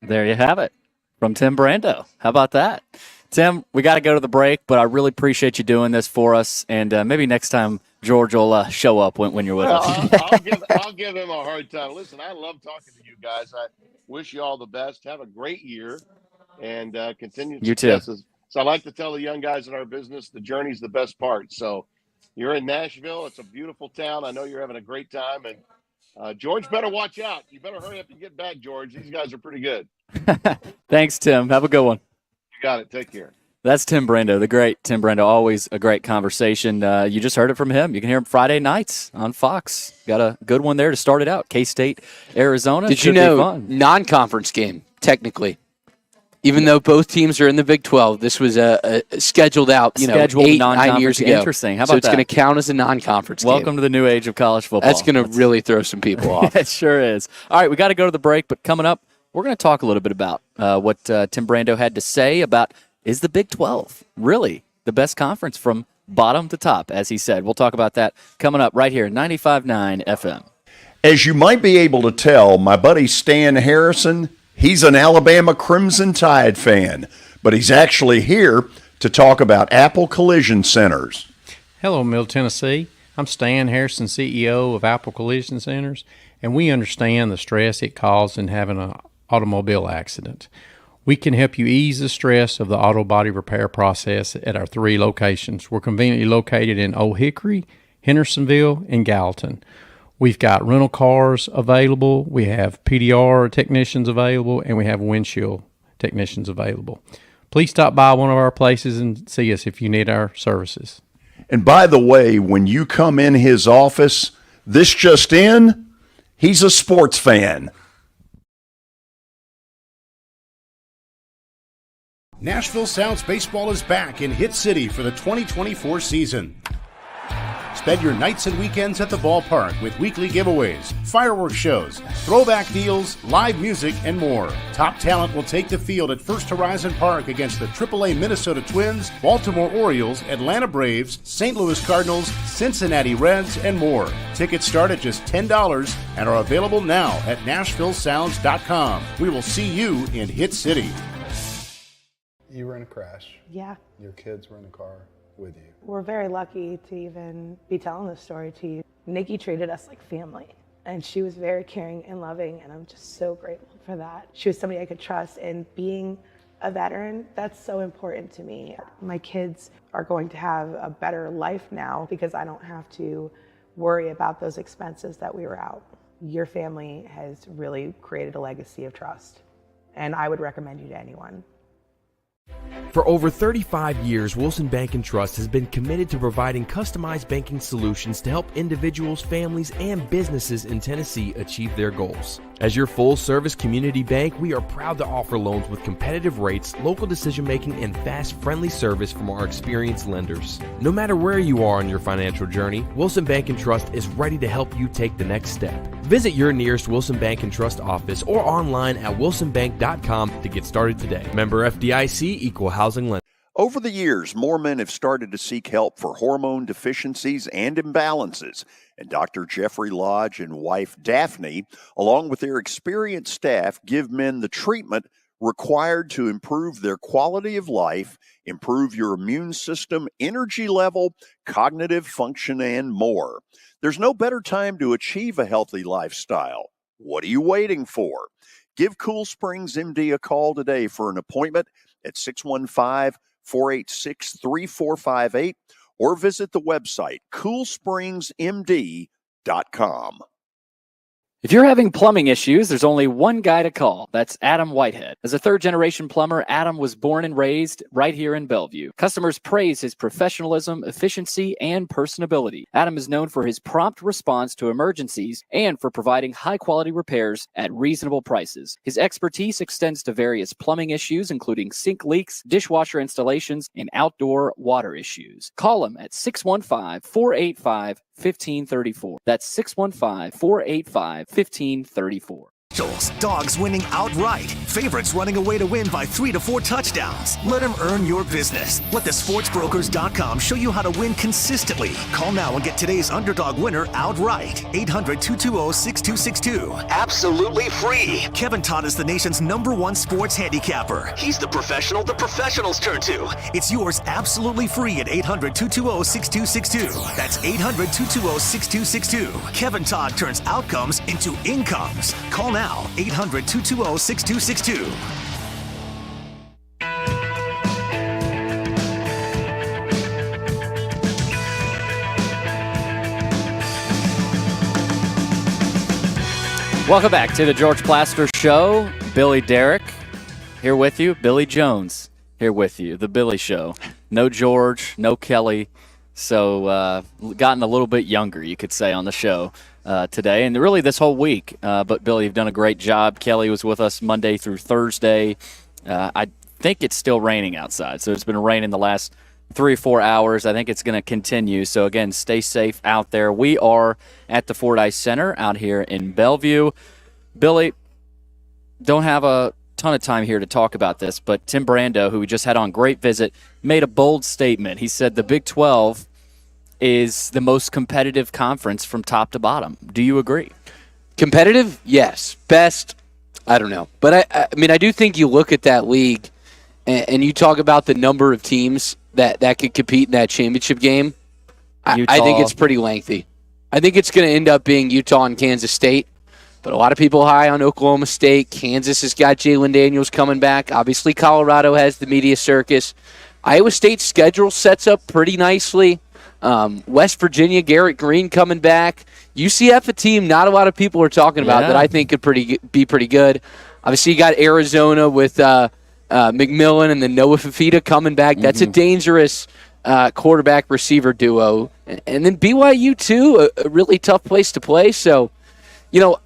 There you have it from Tim Brando. How about that? Tim, we got to go to the break, but I really appreciate you doing this for us. And maybe next time George will show up when you're with us. I'll give him a hard time. Listen, I love talking to you guys. I wish you all the best. Have a great year and continue You too. successes. So I like to tell the young guys in our business, the journey's the best part. So you're in Nashville. It's a beautiful town. I know you're having a great time. And George better watch out. You better hurry up and get back, George. These guys are pretty good. Thanks, Tim. Have a good one. You got it. Take care. That's Tim Brando, the great Tim Brando. Always a great conversation. You just heard it from him. You can hear him Friday nights on Fox. Got a good one there to start it out. K-State, Arizona. Did you know, non-conference game, technically. Even though both teams are in the Big 12, this was a scheduled out, 8-9 years ago. Interesting. How about so it's that? going to count as a non-conference game. Welcome to the new age of college football. That's going to really throw some people off. It sure is. All right, we got to go to the break, but coming up, we're going to talk a little bit about what Tim Brando had to say about, is the Big 12 really the best conference from bottom to top, as he said. We'll talk about that coming up right here, 95.9 FM. As you might be able to tell, my buddy Stan Harrison, he's an Alabama Crimson Tide fan, but he's actually here to talk about Apple Collision Centers. Hello, Middle Tennessee. I'm Stan Harrison, CEO of Apple Collision Centers, and we understand the stress it causes in having an automobile accident. We can help you ease the stress of the auto body repair process at our 3 locations. We're conveniently located in Old Hickory, Hendersonville, and Gallatin. We've got rental cars available, we have PDR technicians available, and we have windshield technicians available. Please stop by one of our places and see us if you need our services. And by the way, when you come in his office, this just in, he's a sports fan. Nashville Sounds Baseball is back in Hit City for the 2024 season. Spend your nights and weekends at the ballpark with weekly giveaways, fireworks shows, throwback deals, live music, and more. Top talent will take the field at First Horizon Park against the AAA Minnesota Twins, Baltimore Orioles, Atlanta Braves, St. Louis Cardinals, Cincinnati Reds, and more. Tickets start at just $10 and are available now at NashvilleSounds.com. We will see you in Hit City. You were in a crash. Yeah. Your kids were in the car with you. We're very lucky to even be telling this story to you. Nikki treated us like family, and she was very caring and loving, and I'm just so grateful for that. She was somebody I could trust, and being a veteran, that's so important to me. My kids are going to have a better life now because I don't have to worry about those expenses that we were out. Your family has really created a legacy of trust, and I would recommend you to anyone. For over 35 years, Wilson Bank & Trust has been committed to providing customized banking solutions to help individuals, families, and businesses in Tennessee achieve their goals. As your full-service community bank, we are proud to offer loans with competitive rates, local decision-making, and fast, friendly service from our experienced lenders. No matter where you are on your financial journey, Wilson Bank & Trust is ready to help you take the next step. Visit your nearest Wilson Bank & Trust office or online at wilsonbank.com to get started today. Member FDIC, Equal Housing Lender. Over the years, more men have started to seek help for hormone deficiencies and imbalances. And Dr. Jeffrey Lodge and wife Daphne, along with their experienced staff, give men the treatment required to improve their quality of life, improve your immune system, energy level, cognitive function, and more. There's no better time to achieve a healthy lifestyle. What are you waiting for? Give Cool Springs MD a call today for an appointment at 615-486-3458 or visit the website coolspringsmd.com. If you're having plumbing issues, there's only one guy to call. That's Adam Whitehead. As a third-generation plumber, Adam was born and raised right here in Bellevue. Customers praise his professionalism, efficiency, and personability. Adam is known for his prompt response to emergencies and for providing high-quality repairs at reasonable prices. His expertise extends to various plumbing issues, including sink leaks, dishwasher installations, and outdoor water issues. Call him at 615-485-1534. That's 615-485-1534. Dogs winning outright. Favorites running away to win by 3 to 4 touchdowns. Let them earn your business. Let the sportsbrokers.com show you how to win consistently. Call now and get today's underdog winner outright. 800-220-6262. Absolutely free. Kevin Todd is the nation's #1 sports handicapper. He's the professional the professionals turn to. It's yours absolutely free at 800-220-6262. That's 800-220-6262. Kevin Todd turns outcomes into incomes. Call now, 800-220-6262. Welcome back to the George Plaster Show. Billy Derrick here with you. Billy Jones here with you. The Billy Show. No George, no Kelly. So gotten a little bit younger, you could say, on the show today, and really this whole week. But Billy, you've done a great job. Kelly was with us Monday through Thursday. I think it's still raining outside, so it's been raining the last 3 or 4 hours. I think it's going to continue. So again, stay safe out there. We are at the Fordyce Center out here in Bellevue. Billy, don't have a ton of time here to talk about this, but Tim Brando, who we just had on great visit, made a bold statement. He said the Big 12 is the most competitive conference from top to bottom. Do you agree? Competitive? Yes. Best? I don't know. But I mean, I do think you look at that league and you talk about the number of teams that could compete in that championship game. I think it's pretty lengthy. I think it's going to end up being Utah and Kansas State. But a lot of people high on Oklahoma State. Kansas has got Jalen Daniels coming back. Obviously, Colorado has the media circus. Iowa State's schedule sets up pretty nicely. West Virginia, Garrett Green coming back. UCF, a team not a lot of people are talking about that I think could be pretty good. Obviously, you got Arizona with McMillan and then Noah Fafita coming back. That's a dangerous quarterback-receiver duo. And then BYU, too, a really tough place to play. So, you know,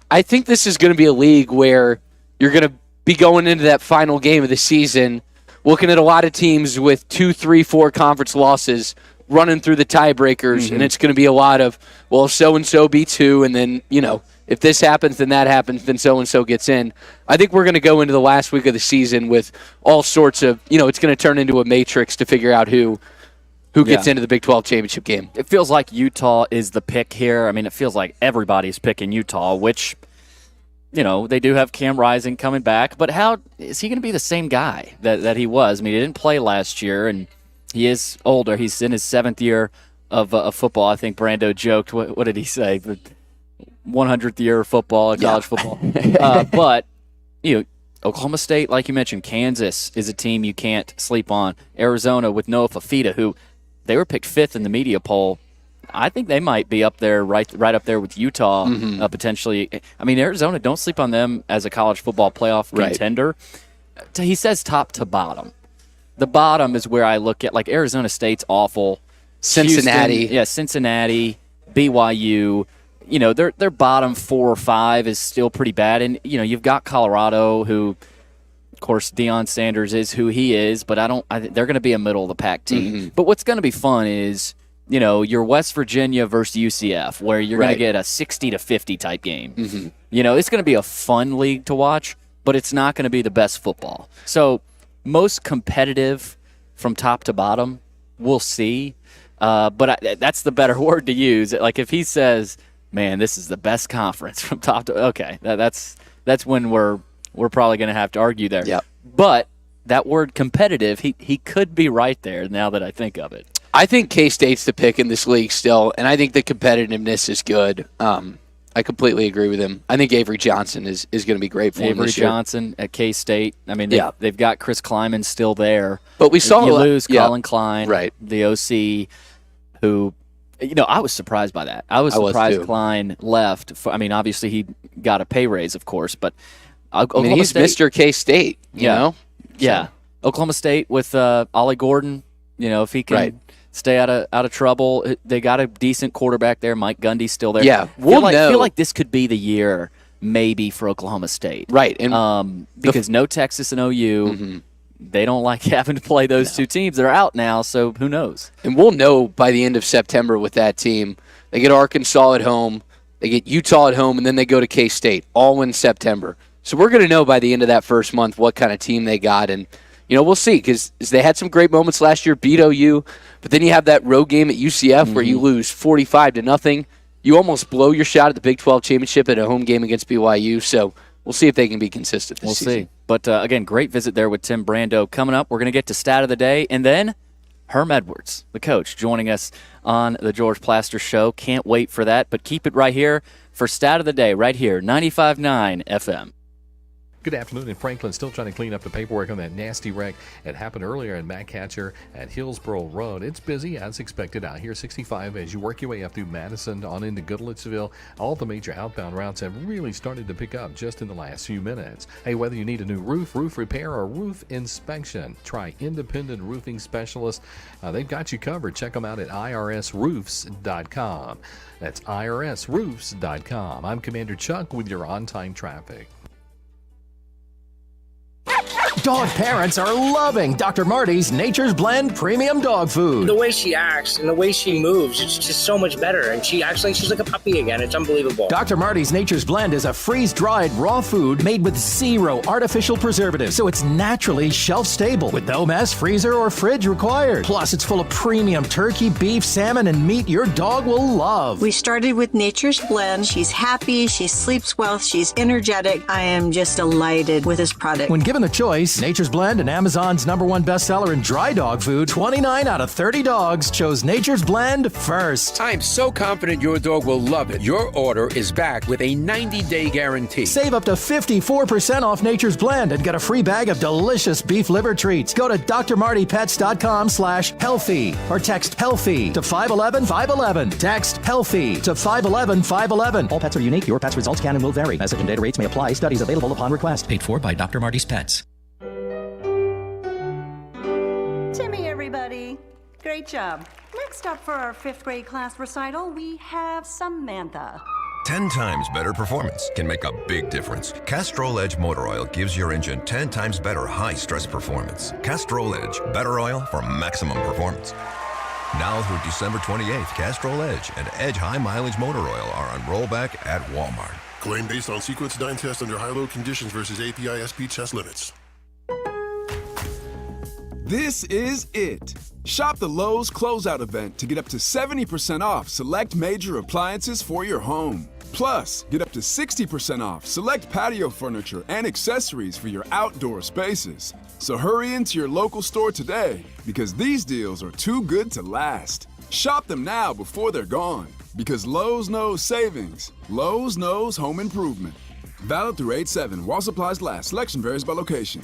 I think this is going to be a league where you're going to be going into that final game of the season, looking at a lot of teams with 2, 3, 4 conference losses running through the tiebreakers, and it's going to be a lot of, well, so-and-so beats who, and then, if this happens, then that happens, then so-and-so gets in. I think we're going to go into the last week of the season with all sorts of, it's going to turn into a matrix to figure out who gets into the Big 12 championship game. It feels like Utah is the pick here. I mean, it feels like everybody's picking Utah, which, they do have Cam Rising coming back. But how is he going to be the same guy that he was? I mean, he didn't play last year, and he is older. He's in his 7th year of football. I think Brando joked. What did he say? 100th year of football, college football. But, Oklahoma State, like you mentioned, Kansas is a team you can't sleep on. Arizona with Noah Fafita, who they were picked 5th in the media poll. I think they might be up there, right up there with Utah, potentially. I mean, Arizona, don't sleep on them as a college football playoff contender. He says top to bottom. The bottom is where I look at, like, Arizona State's awful. Cincinnati. Houston, Cincinnati, BYU. Their bottom 4 or 5 is still pretty bad. And, you've got Colorado, who, of course, Deion Sanders is who he is, but they're going to be a middle-of-the-pack team. But what's going to be fun is, your West Virginia versus UCF, where you're going to get a 60-50 type game. It's going to be a fun league to watch, but it's not going to be the best football. So most competitive from top to bottom, we'll see. But that's the better word to use. Like, if he says, man, this is the best conference from top to, okay, that's when we're probably going to have to argue there. Yep. But that word competitive, he could be right there now that I think of it. I think K-State's the pick in this league still, and I think the competitiveness is good. I completely agree with him. I think Avery Johnson is going to be great for him Avery this year. Johnson at K-State. I mean, they've got Chris Kleiman still there. But we saw you lose Colin Klein, right? The OC, who, I was surprised by that. I was surprised Klein left. Obviously he got a pay raise, of course, but Oklahoma he's State, Mr. K-State. You know, yeah. Oklahoma State with Ollie Gordon. If he can stay out of trouble, they got a decent quarterback there. Mike Gundy's still there. Yeah, I feel like this could be the year maybe for Oklahoma State, right? And because no Texas and OU. They don't like having to play those two teams. They're out now, so who knows? And we'll know by the end of September with that team. They get Arkansas at home, they get Utah at home, and then they go to K-State, all in September. So we're going to know by the end of that first month what kind of team they got. And, we'll see, because they had some great moments last year, beat OU, but then you have that road game at UCF where you lose 45-0. You almost blow your shot at the Big 12 championship at a home game against BYU. So we'll see if they can be consistent this season. We'll see. But, again, great visit there with Tim Brando. Coming up, we're going to get to Stat of the Day, and then Herm Edwards, the coach, joining us on the George Plaster Show. Can't wait for that, but keep it right here for Stat of the Day, right here, 95.9 FM. Good afternoon in Franklin. Still trying to clean up the paperwork on that nasty wreck that happened earlier in Macatcher at Hillsboro Road. It's busy as expected out here. 65 as you work your way up through Madison on into Goodlettsville. All the major outbound routes have really started to pick up just in the last few minutes. Hey, whether you need a new roof repair, or roof inspection, try Independent Roofing Specialists. They've got you covered. Check them out at irsroofs.com. That's irsroofs.com. I'm Commander Chuck with your on-time traffic. Dog parents are loving Dr. Marty's Nature's Blend Premium Dog Food. The way she acts and the way she moves, it's just so much better. And she's like a puppy again. It's unbelievable. Dr. Marty's Nature's Blend is a freeze-dried raw food made with 0 artificial preservatives, so it's naturally shelf-stable with no mess, freezer, or fridge required. Plus, it's full of premium turkey, beef, salmon, and meat your dog will love. We started with Nature's Blend. She's happy, she sleeps well, she's energetic. I am just delighted with this product. When given the choice, Nature's Blend and Amazon's #1 bestseller in dry dog food, 29 out of 30 dogs chose Nature's Blend first. I'm so confident your dog will love it. Your order is back with a 90-day guarantee. Save up to 54% off Nature's Blend and get a free bag of delicious beef liver treats. Go to drmartypets.com/healthy or text healthy to 511-511. Text healthy to 511-511. All pets are unique. Your pet's results can and will vary. Message and data rates may apply. Studies available upon request. Paid for by Dr. Marty's Pets. Timmy, everybody. Great job. Next up for our 5th grade class recital, we have Samantha. 10 times better performance can make a big difference. Castrol Edge Motor Oil gives your engine 10 times better high-stress performance. Castrol Edge, better oil for maximum performance. Now through December 28th, Castrol Edge and Edge High Mileage Motor Oil are on rollback at Walmart. Claim based on sequence 9 test under high-load conditions versus API SP test limits. This is it. Shop the Lowe's Closeout event to get up to 70% off select major appliances for your home. Plus, get up to 60% off select patio furniture and accessories for your outdoor spaces. So hurry into your local store today because these deals are too good to last. Shop them now before they're gone because Lowe's knows savings. Lowe's knows home improvement. Valid through 8/7 while supplies last. Selection varies by location.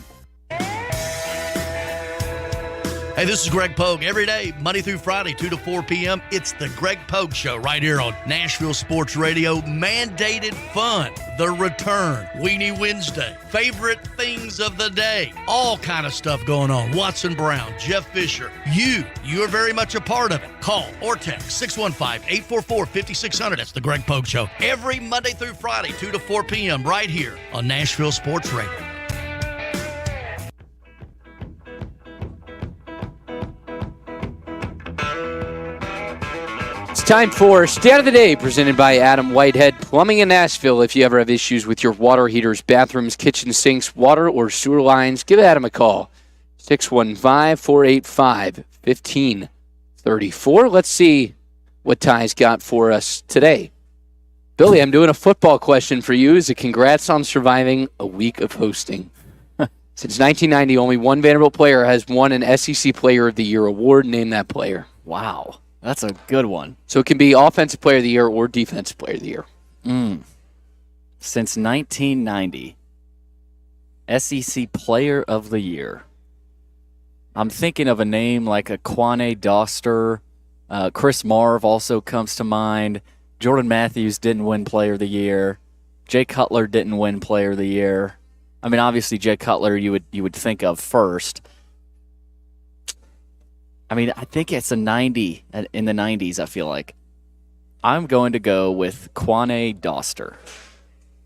Hey, this is Greg Pogue. Every day, Monday through Friday, 2 to 4 p.m., it's the Greg Pogue Show right here on Nashville Sports Radio. Mandated fun, the return, Weenie Wednesday, favorite things of the day, all kind of stuff going on. Watson Brown, Jeff Fisher, you are very much a part of it. Call or text 615-844-5600. That's the Greg Pogue Show. Every Monday through Friday, 2 to 4 p.m. right here on Nashville Sports Radio. Time for Stat of the Day, presented by Adam Whitehead Plumbing in Nashville. If you ever have issues with your water heaters, bathrooms, kitchen sinks, water, or sewer lines, give Adam a call. 615-485-1534. Let's see what Ty's got for us today. Billy, I'm doing a football question for you. Is a congrats on surviving a week of hosting. Since 1990, only one Vanderbilt player has won an SEC Player of the Year award. Name that player. Wow. That's a good one. So it can be Offensive Player of the Year or Defensive Player of the Year. Since 1990, SEC Player of the Year. I'm thinking of a name like a Quane Doster. Chris Marv also comes to mind. Jordan Matthews didn't win Player of the Year. Jay Cutler didn't win Player of the Year. I mean, obviously Jay Cutler you would think of first. I mean, I think it's a 90 in the 90s, I feel like. I'm going to go with Quane Doster.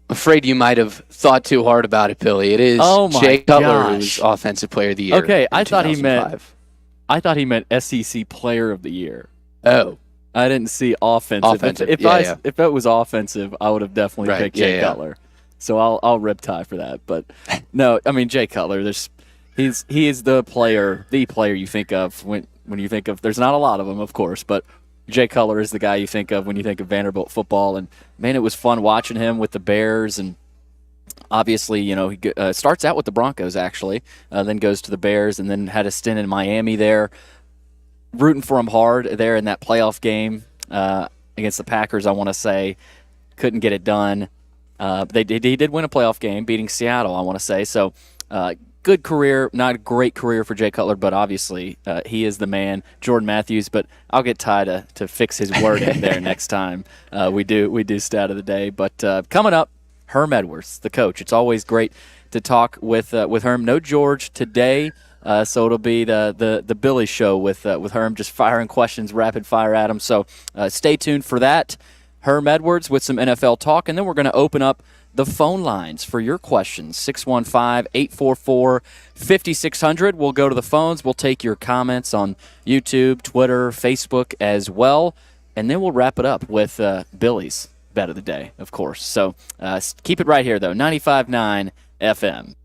Afraid you might have thought too hard about it, Billy. It is Jay Cutler who's Offensive Player of the Year. Okay, I thought he meant SEC Player of the Year. Oh. I didn't see offensive. If it was offensive, I would have definitely picked Jay Cutler. So I'll rip Ty for that. But no, I mean Jay Cutler, he is the player you think of when you think of, there's not a lot of them, of course, but Jay Cutler is the guy you think of when you think of Vanderbilt football. And, man, it was fun watching him with the Bears. And obviously, he starts out with the Broncos, actually, then goes to the Bears and then had a stint in Miami there. Rooting for him hard there in that playoff game against the Packers, I want to say. Couldn't get it done. He did win a playoff game, beating Seattle, I want to say. So, good career, not a great career for Jay Cutler, but obviously he is the man. Jordan Matthews, but I'll get Ty to fix his word in there next time we do Stat of the Day. But coming up, Herm Edwards, the coach. It's always great to talk with Herm. No George today, so it'll be the Billy show with Herm, just firing questions rapid fire at him. So stay tuned for that. Herm Edwards with some NFL talk, and then we're going to open up the phone lines for your questions, 615-844-5600. We'll go to the phones. We'll take your comments on YouTube, Twitter, Facebook as well, and then we'll wrap it up with Billy's Bet of the Day, of course. So keep it right here, though, 95.9 FM.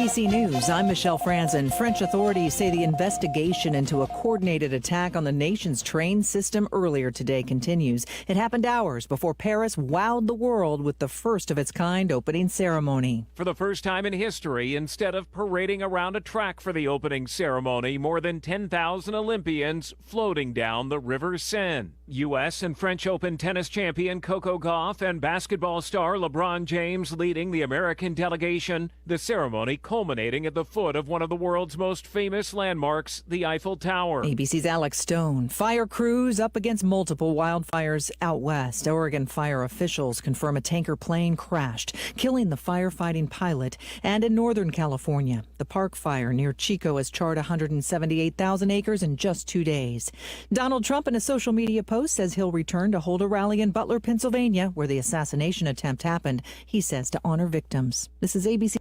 ABC News, I'm Michelle Franzen. French authorities say the investigation into a coordinated attack on the nation's train system earlier today continues. It happened hours before Paris wowed the world with the first of its kind opening ceremony. For the first time in history, instead of parading around a track for the opening ceremony, more than 10,000 Olympians floating down the River Seine. U.S. and French Open tennis champion Coco Gauff and basketball star LeBron James leading the American delegation. The ceremony culminating at the foot of one of the world's most famous landmarks, the Eiffel Tower. ABC's Alex Stone. Fire crews up against multiple wildfires out west. Oregon fire officials confirm a tanker plane crashed, killing the firefighting pilot. And in Northern California, the Park Fire near Chico has charred 178,000 acres in just 2 days. Donald Trump, in a social media post, says he'll return to hold a rally in Butler, Pennsylvania, where the assassination attempt happened, he says, to honor victims. This is ABC.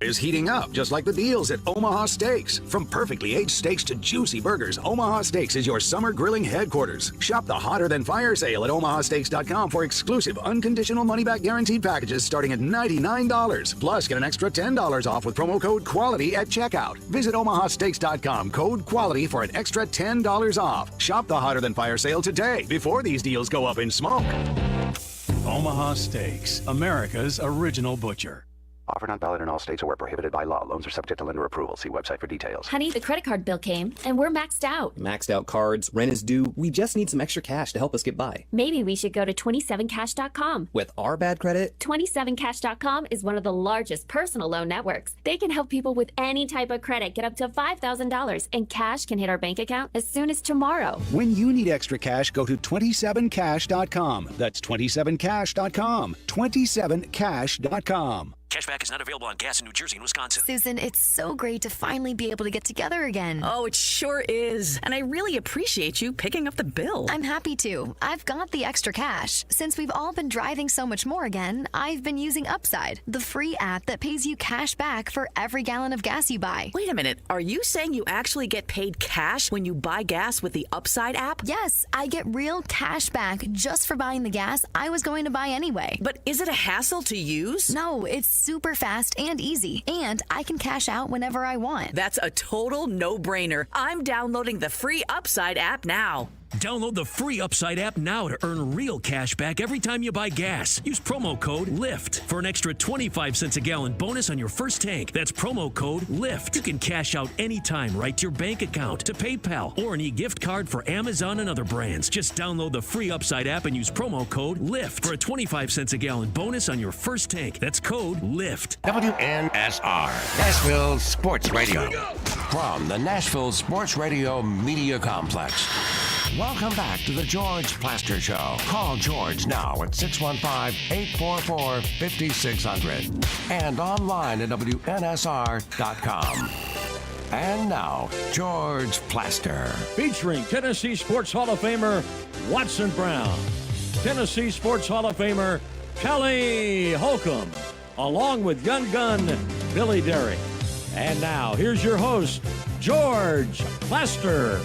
Is heating up, just like the deals at Omaha Steaks. From perfectly aged steaks to juicy burgers, Omaha Steaks is your summer grilling headquarters. Shop the Hotter Than Fire sale at omahasteaks.com for exclusive, unconditional money-back guaranteed packages starting at $99. Plus, get an extra $10 off with promo code QUALITY at checkout. Visit omahasteaks.com, code QUALITY for an extra $10 off. Shop the Hotter Than Fire sale today before these deals go up in smoke. Omaha Steaks, America's original butcher. Offer not valid in all states or where prohibited by law. Loans are subject to lender approval. See website for details. Honey, the credit card bill came, and we're maxed out. Maxed out cards, rent is due. We just need some extra cash to help us get by. Maybe we should go to 27cash.com. With our bad credit? 27cash.com is one of the largest personal loan networks. They can help people with any type of credit get up to $5,000, and cash can hit our bank account as soon as tomorrow. When you need extra cash, go to 27cash.com. That's 27cash.com. 27cash.com. Cashback is not available on gas in New Jersey and Wisconsin. Susan, it's so great to finally be able to get together again. Oh, it sure is. And I really appreciate you picking up the bill. I'm happy to. I've got the extra cash. Since we've all been driving so much more again, I've been using Upside, the free app that pays you cash back for every gallon of gas you buy. Wait a minute. Are you saying you actually get paid cash when you buy gas with the Upside app? Yes, I get real cash back just for buying the gas I was going to buy anyway. But is it a hassle to use? No, it's super fast and easy, and I can cash out whenever I want. That's a total no-brainer. I'm downloading the free Upside app now. Download the free Upside app now to earn real cash back every time you buy gas. Use promo code LIFT for an extra 25 cents a gallon bonus on your first tank. That's promo code LIFT. You can cash out anytime right to your bank account, to PayPal, or an e-gift card for Amazon and other brands. Just download the free Upside app and use promo code LIFT for a 25 cents a gallon bonus on your first tank. That's code LIFT. WNSR, Nashville Sports Radio. From the Nashville Sports Radio Media Complex. Welcome back to the George Plaster Show. Call George now at 615-844-5600 and online at WNSR.com. And now, George Plaster. Featuring Tennessee Sports Hall of Famer Watson Brown, Tennessee Sports Hall of Famer Kelly Holcomb, along with Young Gun Billy Derrick. And now, here's your host, George Plaster.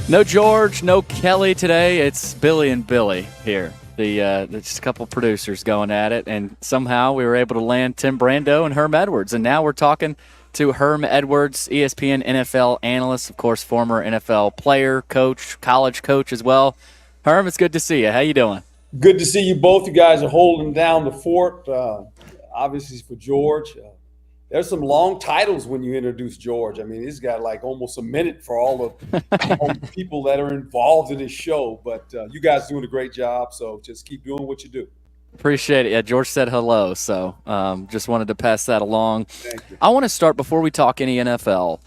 No George, no Kelly today. It's Billy and Billy here. Just a couple producers going at it, and somehow we were able to land Tim Brando and Herm Edwards. And now we're talking to Herm Edwards, ESPN NFL analyst, of course, former NFL player, coach, college coach as well. Herm, it's good to see you. How you doing? Good to see you both. You guys are holding down the fort, obviously for George. There's some long titles when you introduce George. I mean, he's got like almost a minute for all the people that are involved in his show. But you guys are doing a great job, so just keep doing what you do. Appreciate it. Yeah, George said hello, so just wanted to pass that along. Thank you. I want to start, before we talk any NFL,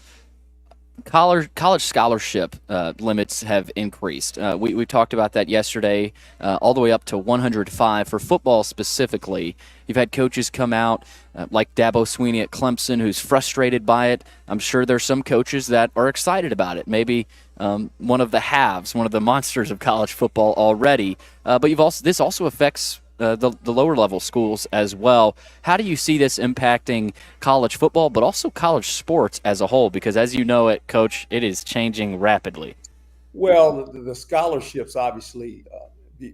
college scholarship limits have increased. We talked about that yesterday, all the way up to 105 for football specifically. You've had coaches come out like Dabo Swinney at Clemson, who's frustrated by it. I'm sure there's some coaches that are excited about it. Maybe one of the haves, one of the monsters of college football already. But this also affects the lower level schools as well. How do you see this impacting college football, but also college sports as a whole? Because as you know it, Coach, it is changing rapidly. Well, the scholarships obviously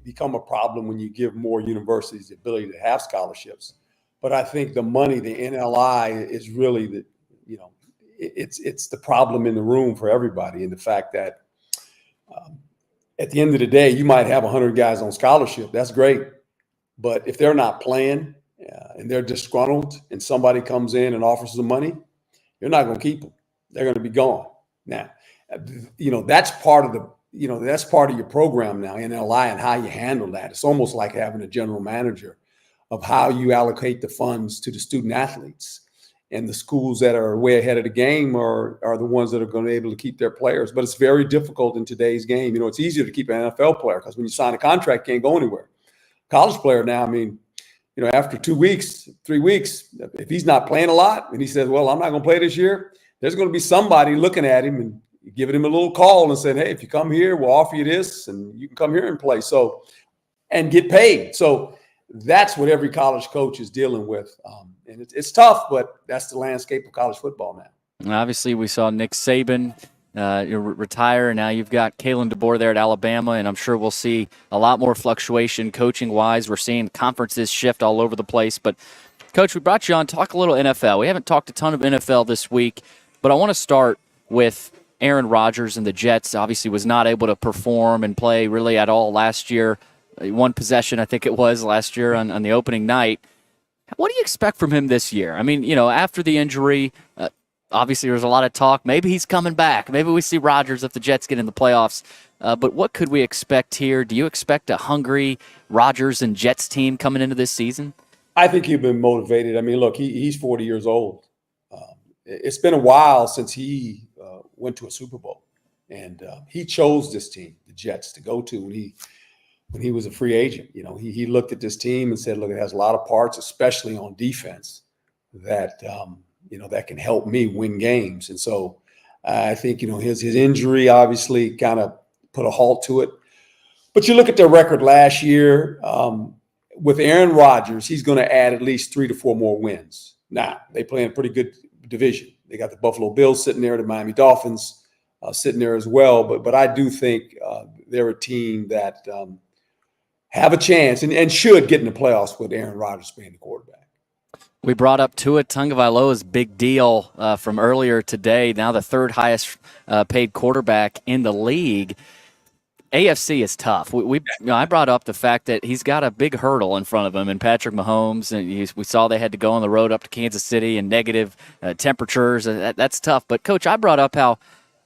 become a problem when you give more universities the ability to have scholarships. But I think the money, the NLI, is really the, it's the problem in the room for everybody. And the fact that at the end of the day, you might have 100 guys on scholarship. That's great. But if they're not playing and they're disgruntled and somebody comes in and offers them money, you're not going to keep them. They're going to be gone. Now, that's part of that's part of your program now, NLI, and how you handle that. It's almost like having a general manager of how you allocate the funds to the student athletes. And the schools that are way ahead of the game are the ones that are going to be able to keep their players. But it's very difficult in today's game. It's easier to keep an NFL player because when you sign a contract, you can't go anywhere. College player now, after 2 weeks, 3 weeks, if he's not playing a lot and he says, well, I'm not going to play this year, there's going to be somebody looking at him and giving him a little call and saying, hey, if you come here, we'll offer you this and you can come here and play. So, and get paid. So that's what every college coach is dealing with. And it's tough, but that's the landscape of college football now. And obviously, we saw Nick Saban retire, and now you've got Kalen DeBoer there at Alabama, and I'm sure we'll see a lot more fluctuation coaching-wise. We're seeing conferences shift all over the place. But, Coach, we brought you on to talk a little NFL. We haven't talked a ton of NFL this week, but I want to start with Aaron Rodgers and the Jets. Obviously was not able to perform and play really at all last year. One possession, I think it was, last year on the opening night. What do you expect from him this year? I mean, after the injury, obviously there's a lot of talk. Maybe he's coming back. Maybe we see Rodgers if the Jets get in the playoffs. But what could we expect here? Do you expect a hungry Rodgers and Jets team coming into this season? I think he's been motivated. I mean, look, he's 40 years old. It's been a while since he went to a Super Bowl. And he chose this team, the Jets, to go to when he was a free agent. He looked at this team and said, look, it has a lot of parts, especially on defense, that that can help me win games. And so I think his injury obviously kind of put a halt to it. But you look at their record last year with Aaron Rodgers, he's going to add at least 3 to 4 more wins. Now, they play in a pretty good division. They got the Buffalo Bills sitting there, the Miami Dolphins sitting there as well. But I do think they're a team that have a chance and should get in the playoffs with Aaron Rodgers being the quarterback. We brought up Tua Tagovailoa's big deal from earlier today, now the third highest paid quarterback in the league. AFC is tough. I brought up the fact that he's got a big hurdle in front of him, and Patrick Mahomes, and we saw they had to go on the road up to Kansas City in negative temperatures. That's tough. But, Coach, I brought up how,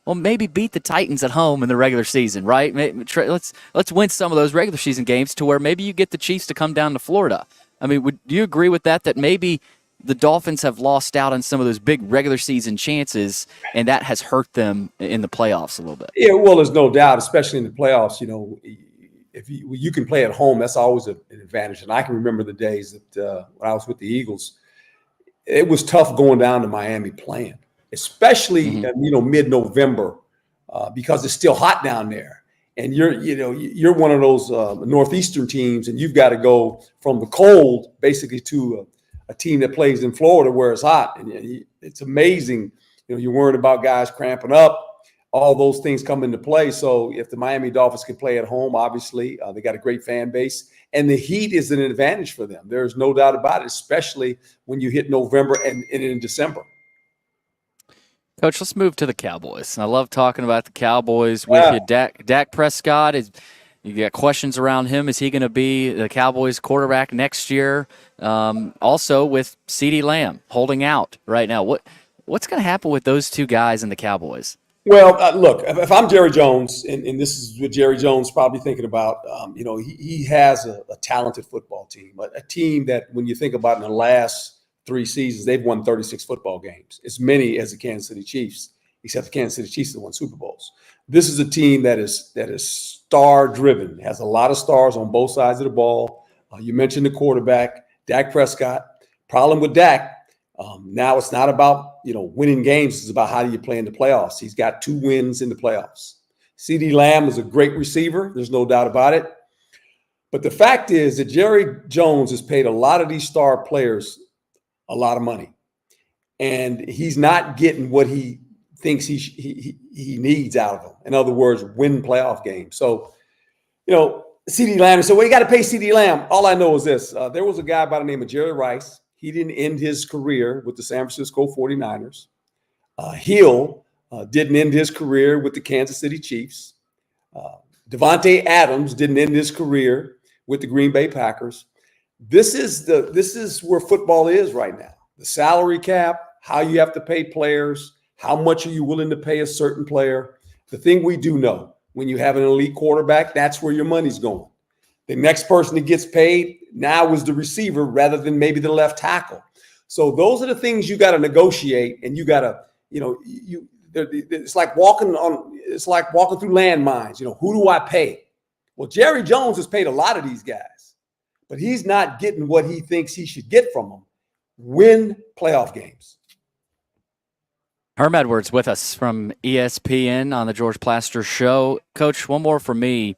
well, maybe beat the Titans at home in the regular season, right? Let's win some of those regular season games to where maybe you get the Chiefs to come down to Florida. I mean, do you agree with that maybe the Dolphins have lost out on some of those big regular season chances, and that has hurt them in the playoffs a little bit? Yeah, well, there's no doubt, especially in the playoffs. If you can play at home, that's always an advantage. And I can remember the days that when I was with the Eagles, it was tough going down to Miami playing, especially mid-November because it's still hot down there. And you're one of those northeastern teams, and you've got to go from the cold basically to a team that plays in Florida where it's hot. And it's amazing. You're worried about guys cramping up. All those things come into play. So if the Miami Dolphins can play at home, obviously they got a great fan base, and the heat is an advantage for them. There's no doubt about it, especially when you hit November and in December. Coach, let's move to the Cowboys. I love talking about the Cowboys with you. Dak Prescott, you got questions around him. Is he going to be the Cowboys quarterback next year? Also with CeeDee Lamb holding out right now. What's going to happen with those two guys in the Cowboys? Well, look, if I'm Jerry Jones, and this is what Jerry Jones is probably thinking about, he has a talented football team, a team that when you think about in the last 3 seasons, they've won 36 football games, as many as the Kansas City Chiefs, except the Kansas City Chiefs have won Super Bowls. This is a team that is star-driven, has a lot of stars on both sides of the ball. You mentioned the quarterback, Dak Prescott. Problem with Dak, now it's not about winning games. It's about how do you play in the playoffs. He's got 2 wins in the playoffs. CeeDee Lamb is a great receiver. There's no doubt about it. But the fact is that Jerry Jones has paid a lot of these star players a lot of money, and he's not getting what he thinks he needs out of them. In other words, win playoff games. So, CeeDee Lamb. So, well, you got to pay CeeDee Lamb. All I know is this: there was a guy by the name of Jerry Rice. He didn't end his career with the San Francisco 49ers. Hill didn't end his career with the Kansas City Chiefs. Devontae Adams didn't end his career with the Green Bay Packers. This is where football is right now. The salary cap, how you have to pay players, how much are you willing to pay a certain player. The thing we do know, when you have an elite quarterback, that's where your money's going. The next person that gets paid now is the receiver rather than maybe the left tackle. So those are the things you got to negotiate, and you got to, it's like walking through landmines. Who do I pay? Well, Jerry Jones has paid a lot of these guys, but he's not getting what he thinks he should get from them. Win playoff games. Herm Edwards with us from ESPN on the George Plaster Show. Coach, one more for me.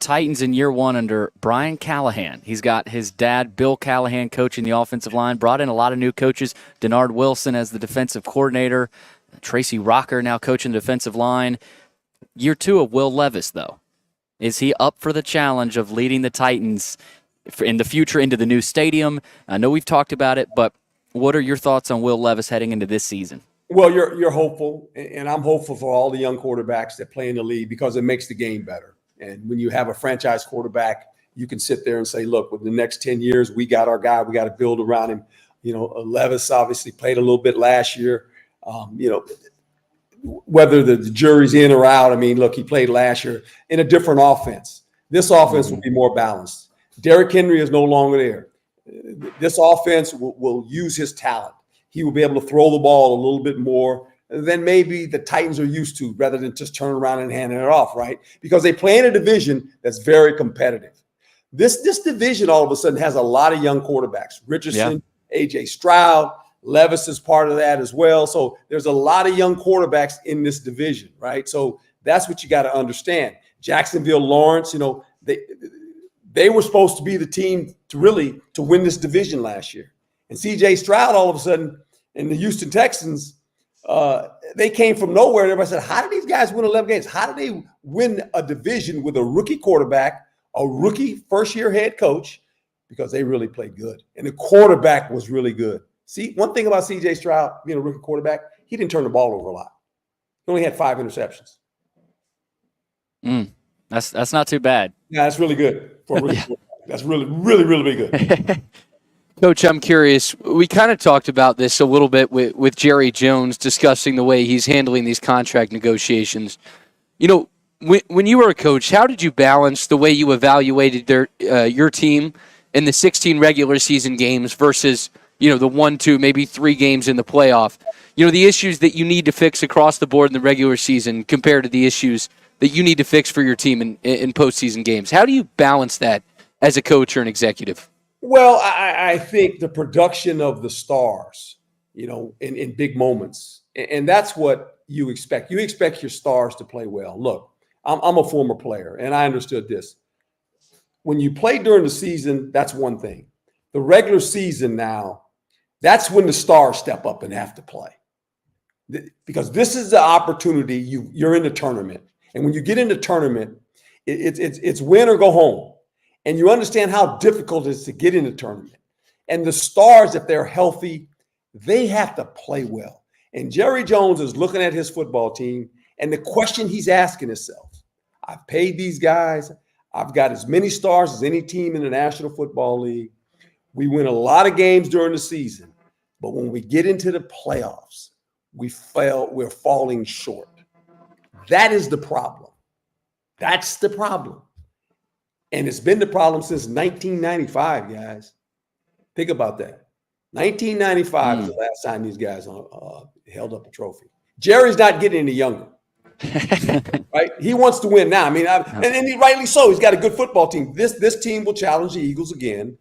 Titans in year one under Brian Callahan. He's got his dad, Bill Callahan, coaching the offensive line, brought in a lot of new coaches, Denard Wilson as the defensive coordinator, Tracy Rocker now coaching the defensive line. Year two of Will Levis, though. Is he up for the challenge of leading the Titans in the future into the new stadium? I know we've talked about it, but what are your thoughts on Will Levis heading into this season? Well, you're hopeful, and I'm hopeful for all the young quarterbacks that play in the league because it makes the game better. And when you have a franchise quarterback, you can sit there and say, look, with the next 10 years, we got our guy. We got to build around him. Levis obviously played a little bit last year. Whether the jury's in or out, look, he played last year in a different offense. This offense will be more balanced. Derrick Henry is no longer there. This offense will use his talent. He will be able to throw the ball a little bit more than maybe the Titans are used to, rather than just turning around and handing it off, right? Because they play in a division that's very competitive. This division all of a sudden has a lot of young quarterbacks. Richardson, A.J. Stroud, Levis is part of that as well. So there's a lot of young quarterbacks in this division, right? So that's what you got to understand. Jacksonville, Lawrence, they were supposed to be the team to win this division last year. And C.J. Stroud, all of a sudden, and the Houston Texans, they came from nowhere. And everybody said, how did these guys win 11 games? How did they win a division with a rookie quarterback, a rookie first-year head coach? Because they really played good. And the quarterback was really good. See, one thing about C.J. Stroud being a rookie quarterback, he didn't turn the ball over a lot. He only had 5 interceptions. That's not too bad. Yeah, that's really good for a rookie quarterback. That's really, really, really good. Coach, I'm curious. We kind of talked about this a little bit with Jerry Jones discussing the way he's handling these contract negotiations. When you were a coach, how did you balance the way you evaluated your team in the 16 regular season games versus, the 1, 2, maybe 3 games in the playoff? The issues that you need to fix across the board in the regular season compared to the issues that you need to fix for your team in postseason games. How do you balance that as a coach or an executive? Well, I think the production of the stars, in big moments, and that's what you expect. You expect your stars to play well. Look, I'm a former player, and I understood this. When you play during the season, that's one thing. The regular season now, that's when the stars step up and have to play. Because this is the opportunity, you're in the tournament. And when you get in the tournament, it's win or go home. And you understand how difficult it is to get in the tournament. And the stars, if they're healthy, they have to play well. And Jerry Jones is looking at his football team, and the question he's asking himself, I've paid these guys. I've got as many stars as any team in the National Football League. We win a lot of games during the season. But when we get into the playoffs, we're falling short. That is the problem. That's the problem. And it's been the problem since 1995, guys. Think about that. 1995 is the last time these guys held up a trophy. Jerry's not getting any younger. Right? He wants to win now. And he rightly so. He's got a good football team. This team will challenge the Eagles again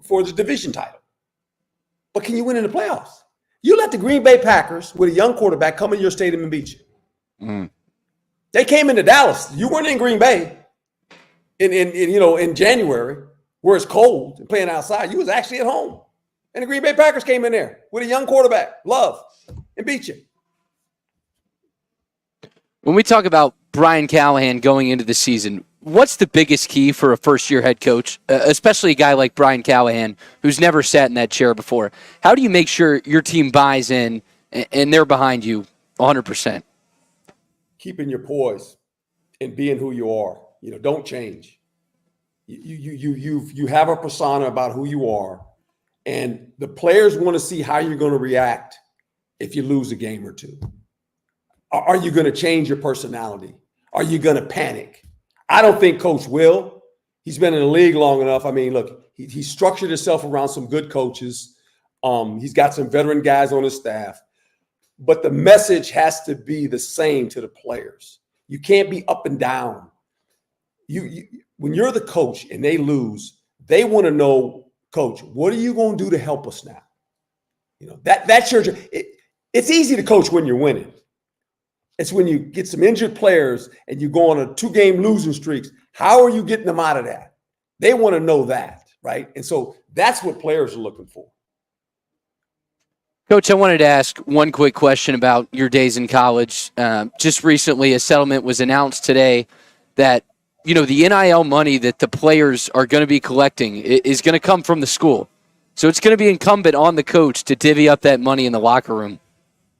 for the division title. But can you win in the playoffs? You let the Green Bay Packers with a young quarterback come in your stadium and beat you. They came into Dallas. You weren't in Green Bay in January where it's cold and playing outside. You was actually at home. And the Green Bay Packers came in there with a young quarterback, Love, and beat you. When we talk about Brian Callahan going into the season, what's the biggest key for a first-year head coach, especially a guy like Brian Callahan, who's never sat in that chair before? How do you make sure your team buys in and they're behind you 100%? Keeping your poise and being who you are. Don't change. You have a persona about who you are, and the players want to see how you're going to react if you lose a game or two. Are you going to change your personality? Are you going to panic? I don't think Coach will. He's been in the league long enough. I mean, look, he structured himself around some good coaches. He's got some veteran guys on his staff. But the message has to be the same to the players. You can't be up and down. When you're the coach and they lose, they want to know, Coach, what are you going to do to help us now? That's your job. It's easy to coach when you're winning. It's when you get some injured players and you go on a 2-game losing streaks. How are you getting them out of that? They want to know that, right? And so that's what players are looking for. Coach, I wanted to ask one quick question about your days in college. Just recently, a settlement was announced today that, the NIL money that the players are going to be collecting is going to come from the school. So it's going to be incumbent on the coach to divvy up that money in the locker room.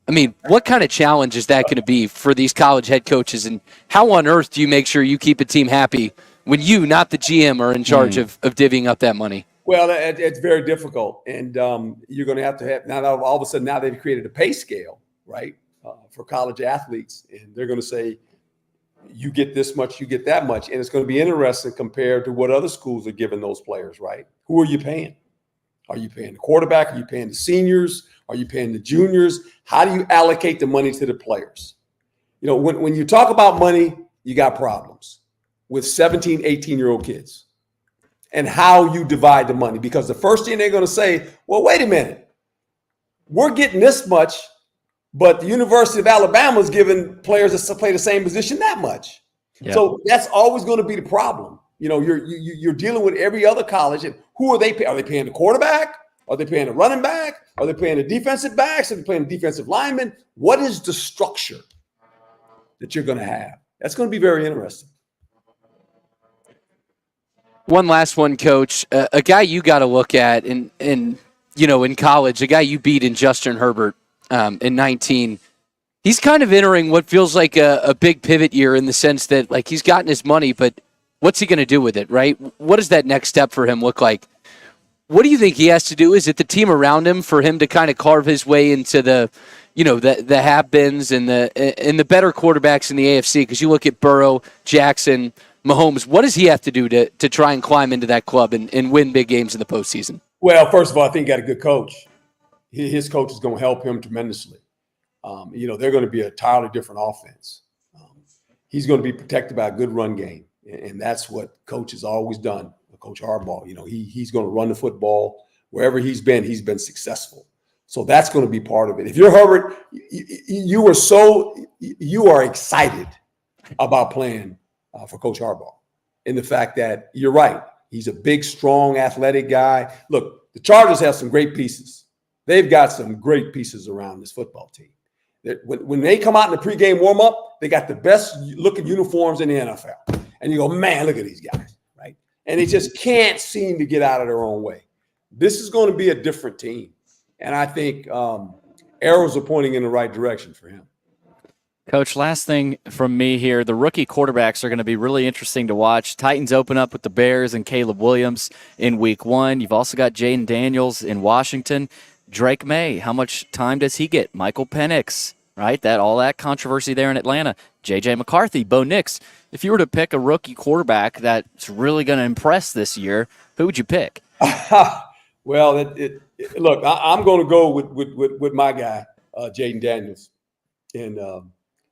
I mean, what kind of challenge is that going to be for these college head coaches? And how on earth do you make sure you keep a team happy when you, not the GM, are in charge of divvying up that money? Well, it's very difficult. And you're going to have now all of a sudden, now they've created a pay scale, right, for college athletes. And they're going to say, you get this much, you get that much. And it's going to be interesting compared to what other schools are giving those players, right? Who are you paying? Are you paying the quarterback? Are you paying the seniors? Are you paying the juniors? How do you allocate the money to the players? When you talk about money, you got problems with 17, 18-year-old kids and how you divide the money. Because the first thing they're going to say, well, wait a minute. We're getting this much, but the University of Alabama is giving players that play the same position that much. Yep. So that's always going to be the problem. You're dealing with every other college. And who are they paying? Are they paying the quarterback? Are they paying the running back? Are they paying the defensive backs? Are they paying the defensive linemen? What is the structure that you're going to have? That's going to be very interesting. One last one, Coach. A guy you got to look at in college, a guy you beat in Justin Herbert in 19. He's kind of entering what feels like a big pivot year in the sense that, like, he's gotten his money, but what's he going to do with it, right? What does that next step for him look like? What do you think he has to do? Is it the team around him for him to kind of carve his way into the have-beens and the better quarterbacks in the AFC? Because you look at Burrow, Jackson, Mahomes. What does he have to do to try and climb into that club and win big games in the postseason? Well, first of all, I think he got a good coach. His coach is going to help him tremendously. They're going to be a entirely different offense. He's going to be protected by a good run game, and that's what Coach has always done. Coach Harbaugh, he's going to run the football. Wherever he's been successful. So that's going to be part of it. If you're Herbert, you are excited about playing for Coach Harbaugh, in the fact that you're right. He's a big, strong, athletic guy. Look, the Chargers have some great pieces. They've got some great pieces around this football team. When they come out in the pregame warm-up, they got the best-looking uniforms in the NFL. And you go, man, look at these guys. And they just can't seem to get out of their own way. This is going to be a different team. And I think arrows are pointing in the right direction for him. Coach, last thing from me here. The rookie quarterbacks are going to be really interesting to watch. Titans open up with the Bears and Caleb Williams in week 1. You've also got Jaden Daniels in Washington. Drake May, how much time does he get? Michael Penix, right? All that controversy there in Atlanta. J.J. McCarthy, Bo Nix. If you were to pick a rookie quarterback that's really going to impress this year, who would you pick? Well, look, I'm going to go with my guy, Jaden Daniels. And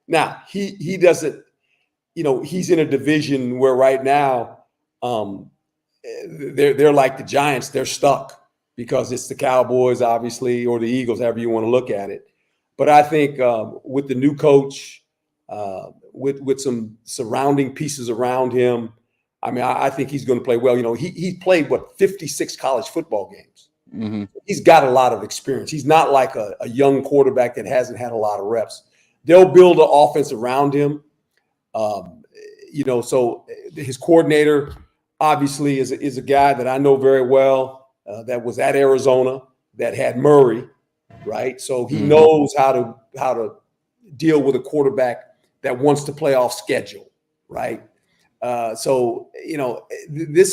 now he doesn't, he's in a division where right now they're like the Giants. They're stuck because it's the Cowboys, obviously, or the Eagles, however you want to look at it. But I think with the new coach, with some surrounding pieces around him, I think he's going to play well. He played 56 college football games. Mm-hmm. He's got a lot of experience. He's not like a young quarterback that hasn't had a lot of reps. They'll build an offense around him. So his coordinator obviously is a guy that I know very well, that was at Arizona, that had Murray, right? So he knows how to deal with a quarterback that wants to play off schedule, right? This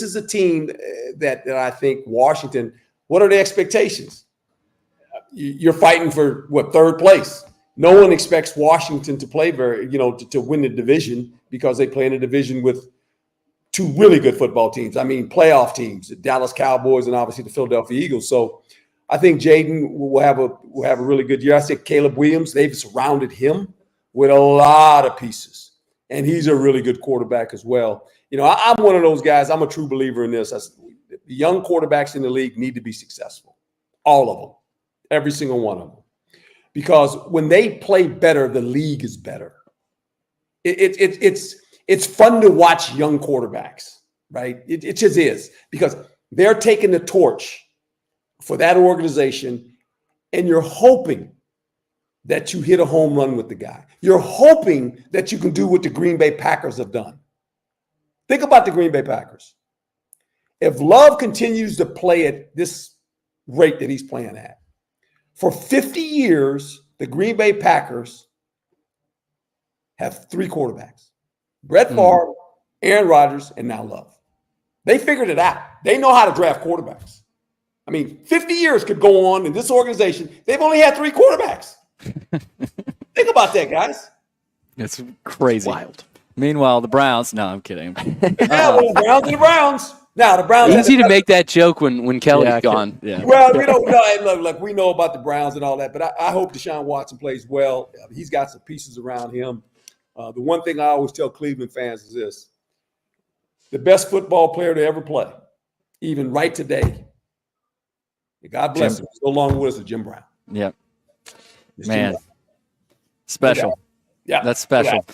is a team that I think Washington, what are the expectations? You're fighting for third place. No one expects Washington to play to win the division, because they play in a division with two really good football teams. I mean, playoff teams, the Dallas Cowboys and obviously the Philadelphia Eagles. So I think Jaden will have a really good year. I think Caleb Williams, they've surrounded him with a lot of pieces, and he's a really good quarterback as well. I'm one of those guys. I'm a true believer in this. The young quarterbacks in the league need to be successful, all of them, every single one of them, because when they play better, the league is better. It's fun to watch young quarterbacks, right? It just is, because they're taking the torch for that organization, and you're hoping that you hit a home run with the guy. You're hoping that you can do what the Green Bay Packers have done. Think about the Green Bay Packers. If Love continues to play at this rate that he's playing at, for 50 years, the Green Bay Packers have 3 quarterbacks: Brett Favre, Aaron Rodgers, and now Love. They figured it out. They know how to draft quarterbacks. I mean, 50 years could go on in this organization. They've only had 3 quarterbacks. Think about that, guys. It's crazy. It's wild. Meanwhile, the Browns. No, I'm kidding. The Browns and the Browns. Now the Browns. Easy to make that joke when Kelly's gone. Yeah. Well, look, we know about the Browns and all that, but I hope Deshaun Watson plays well. He's got some pieces around him. The one thing I always tell Cleveland fans is this: the best football player to ever play, even right today, God bless him, so long with us, is Jim Brown. Yep. It's Man, Jim Brown. special. Yeah, That's special.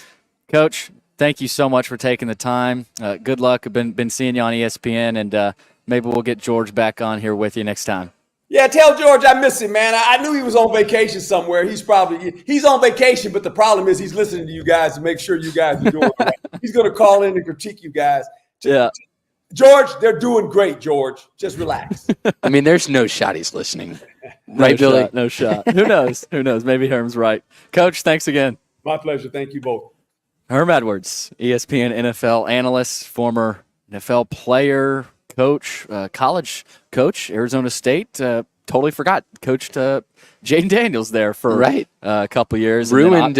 Coach, thank you so much for taking the time. Good luck. I've been seeing you on ESPN, and maybe we'll get George back on here with you next time. Yeah, tell George I miss him, man. I knew he was on vacation somewhere. He's on vacation, but the problem is he's listening to you guys to make sure you guys are doing it. He's going to call in and critique you guys. Yeah. George, they're doing great, George. Just relax. I mean, there's no shot he's listening. Right, Billy? No shot. Who knows? Who knows? Maybe Herm's right. Coach, thanks again. My pleasure. Thank you both. Herm Edwards, ESPN NFL analyst, former NFL player, coach, college coach, Arizona State. Totally forgot. Coached Jaden Daniels there for a couple years. Ruined,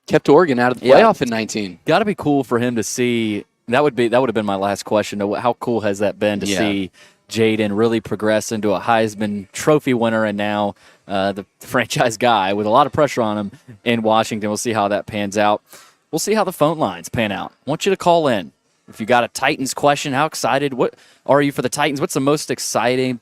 kept Oregon out of the playoff in 19. Got to be cool for him to see. That would have been my last question. How cool has that been to see Jaden really progress into a Heisman Trophy winner, and now the franchise guy with a lot of pressure on him in Washington? We'll see how that pans out. We'll see how the phone lines pan out. I want you to call in. If you got a Titans question, how excited what are you for the Titans? What's the most exciting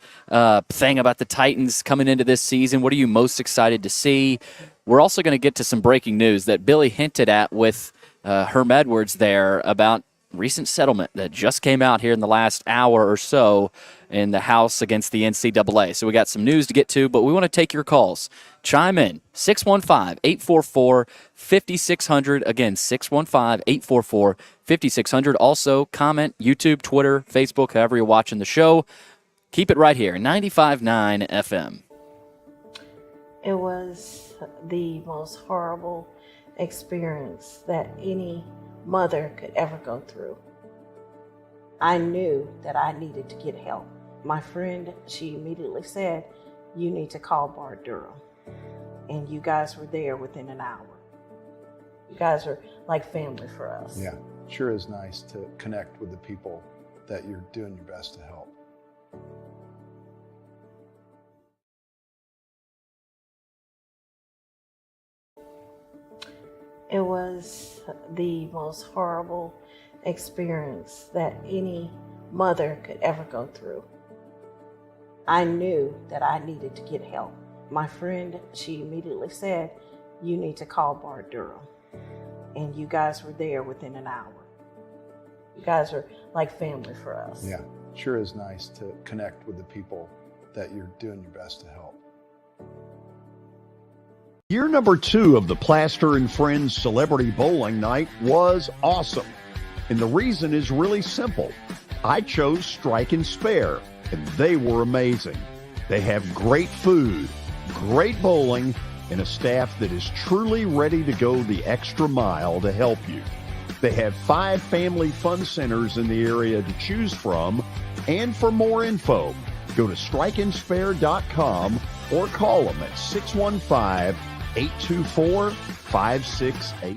thing about the Titans coming into this season? What are you most excited to see? We're also going to get to some breaking news that Billy hinted at with Herm Edwards there about recent settlement that just came out here in the last hour or so in the House against the NCAA. So we got some news to get to, but we want to take your calls. Chime in, 615-844-5600. Again, 615-844-5600. Also, comment, YouTube, Twitter, Facebook, however you're watching the show. Keep it right here, 95.9 FM. It was the most horrible experience that any mother could ever go through. I knew that I needed to get help. My friend, she immediately said, "You need to call Bart Durham." And you guys were there within an hour. You guys are like family for us. Yeah, sure is nice to connect with the people that you're doing your best to help. It was the most horrible experience that any mother could ever go through. I knew that I needed to get help. My friend, she immediately said, "You need to call Bart Durham." And you guys were there within an hour. You guys are like family for us. Yeah, sure is nice to connect with the people that you're doing your best to help. Year number 2 of the Plaster and Friends Celebrity Bowling Night was awesome. And the reason is really simple. I chose Strike and Spare, and they were amazing. They have great food, great bowling, and a staff that is truly ready to go the extra mile to help you. They have 5 family fun centers in the area to choose from, and for more info, go to strikeandspare.com or call them at 615-824-5688.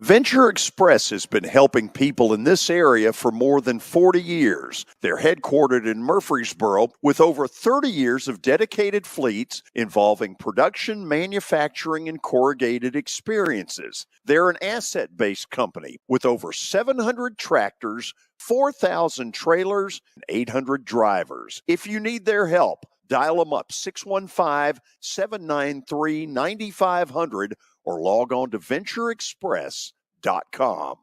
Venture Express has been helping people in this area for more than 40 years. They're headquartered in Murfreesboro with over 30 years of dedicated fleets involving production, manufacturing, and corrugated experiences. They're an asset-based company with over 700 tractors, 4,000 trailers, and 800 drivers. If you need their help, dial them up 615-793-9500 or log on to ventureexpress.com.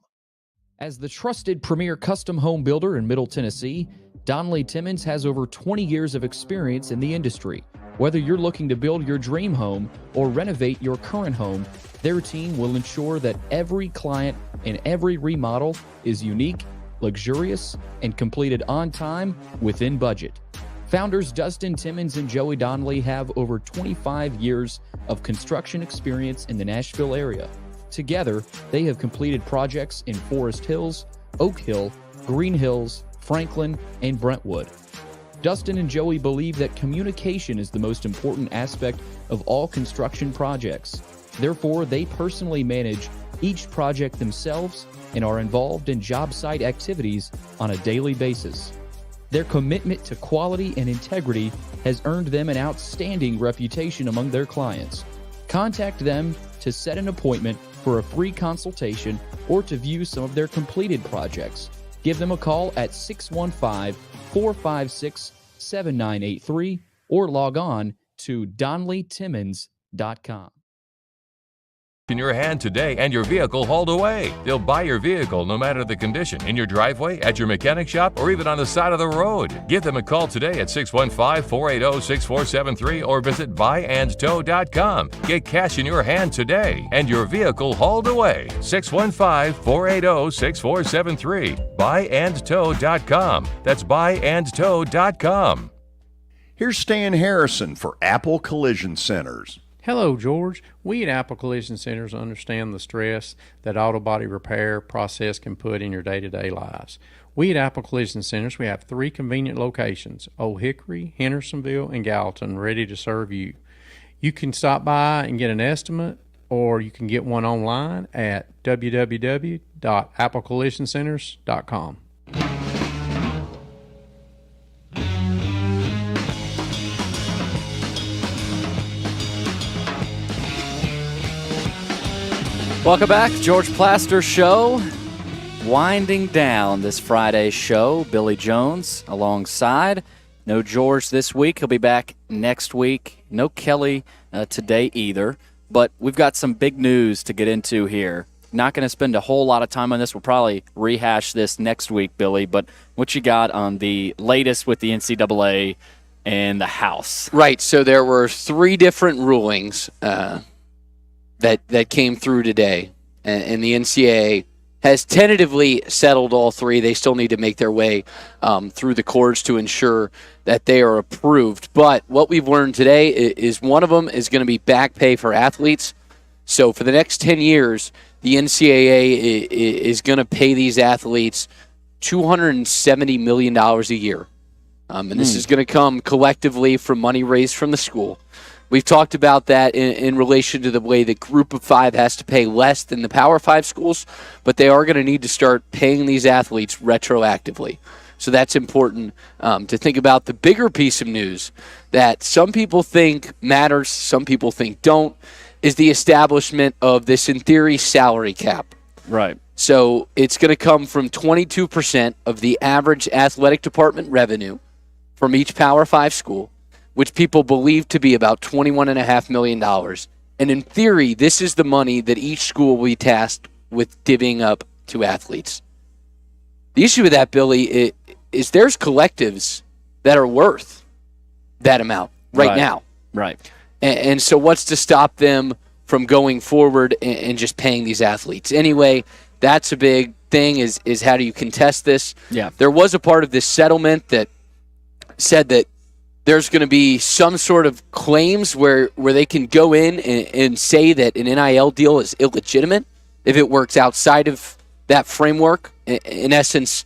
As the trusted premier custom home builder in Middle Tennessee, Donnelly Timmons has over 20 years of experience in the industry. Whether you're looking to build your dream home or renovate your current home, their team will ensure that every client and every remodel is unique, luxurious, and completed on time within budget. Founders Dustin Timmons and Joey Donnelly have over 25 years of construction experience in the Nashville area. Together, they have completed projects in Forest Hills, Oak Hill, Green Hills, Franklin, and Brentwood. Dustin and Joey believe that communication is the most important aspect of all construction projects. Therefore, they personally manage each project themselves and are involved in job site activities on a daily basis. Their commitment to quality and integrity has earned them an outstanding reputation among their clients. Contact them to set an appointment for a free consultation or to view some of their completed projects. Give them a call at 615-456-7983 or log on to DonnellyTimmons.com. In your hand today and your vehicle hauled away. They'll buy your vehicle no matter the condition, in your driveway, at your mechanic shop, or even on the side of the road. Give them a call today at 615-480-6473 or visit buyandtow.com. Get cash in your hand today and your vehicle hauled away. 615-480-6473. Buyandtow.com. That's buyandtow.com. Here's Stan Harrison for Apple Collision Centers. Hello, George. We at Apple Collision Centers understand the stress that auto body repair process can put in your day-to-day lives. We at Apple Collision Centers, we have 3 convenient locations, Old Hickory, Hendersonville, and Gallatin, ready to serve you. You can stop by and get an estimate, or you can get one online at www.applecollisioncenters.com. Welcome back, George Plaster Show. Winding down this Friday show, Billy Jones alongside. No George this week. He'll be back next week. No Kelly today either. But we've got some big news to get into here. Not going to spend a whole lot of time on this. We'll probably rehash this next week, Billy. But what you got on the latest with the NCAA and the House? Right. So there were 3 different rulings that came through today, and the NCAA has tentatively settled all 3. They still need to make their way through the courts to ensure that they are approved. But what we've learned today is one of them is going to be back pay for athletes. So for the next 10 years, the NCAA is going to pay these athletes $270 million a year. And this is going to come collectively from money raised from the school. We've talked about that in relation to the way the Group of 5 has to pay less than the Power 5 schools, but they are going to need to start paying these athletes retroactively. So that's important to think about. The bigger piece of news that some people think matters, some people think don't, is the establishment of this, in theory, salary cap. Right. So it's going to come from 22% of the average athletic department revenue from each Power 5 school, which people believe to be about $21.5 million. And in theory, this is the money that each school will be tasked with divvying up to athletes. The issue with that, Billy, is there's collectives that are worth that amount right now. Right. And so what's to stop them from going forward and just paying these athletes? Anyway, That's a big thing is how do you contest this? Yeah. There was a part of this settlement that said that there's going to be some sort of claims where they can go in and say that an NIL deal is illegitimate if it works outside of that framework. In essence,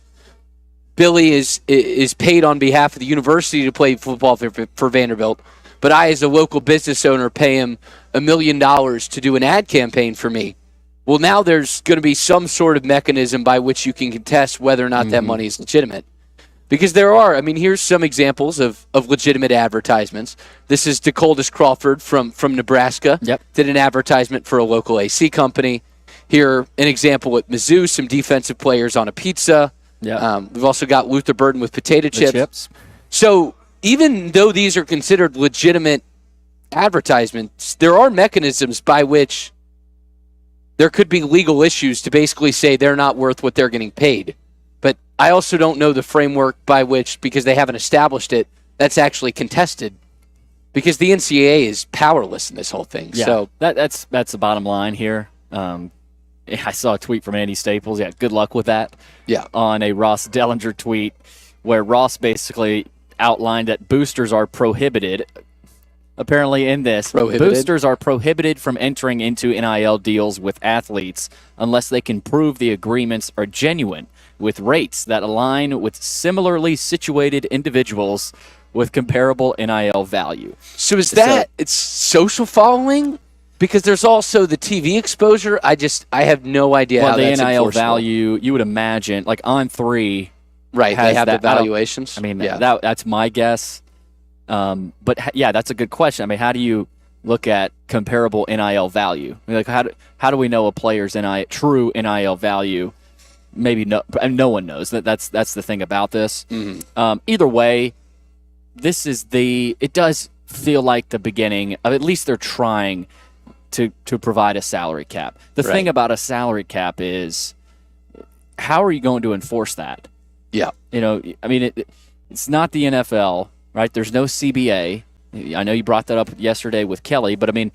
Billy is paid on behalf of the university to play football for Vanderbilt, but I, as a local business owner, pay him $1 million to do an ad campaign for me. Well, now there's going to be some sort of mechanism by which you can contest whether or not that money is legitimate. Because there are, here's some examples of legitimate advertisements. This is DeColdis Crawford from Nebraska. Yep. Did an advertisement for a local AC company. Here, an example at Mizzou, some defensive players on a pizza. Yeah. We've also got Luther Burden with potato The chips. So even though these are considered legitimate advertisements, there are mechanisms by which there could be legal issues to basically say they're not worth what they're getting paid. But I also don't know the framework by which, because they haven't established it, that's actually contested. Because the NCAA is powerless in this whole thing. Yeah, So that's the bottom line here. I saw a tweet from Andy Staples. Yeah, good luck with that. Yeah. On a Ross Dellinger tweet where Ross basically outlined that boosters are prohibited. Apparently in this, boosters are prohibited from entering into NIL deals with athletes unless they can prove the agreements are genuine with rates that align with similarly situated individuals with comparable NIL value. So it's social following? Because there's also the TV exposure. I have no idea how that's the NIL enforceable. value, you would imagine, like On3, right? They have the valuations. That's my guess. But that's a good question. How do you look at comparable NIL value? Like how do we know a player's true NIL value? Maybe no one knows. That's the thing about this. Either way, it does feel like the beginning of, at least they're trying to provide a salary cap. The thing about a salary cap is, how are you going to enforce that? Yeah. It's not the NFL, right? There's no CBA. I know you brought that up yesterday with Kelly, but if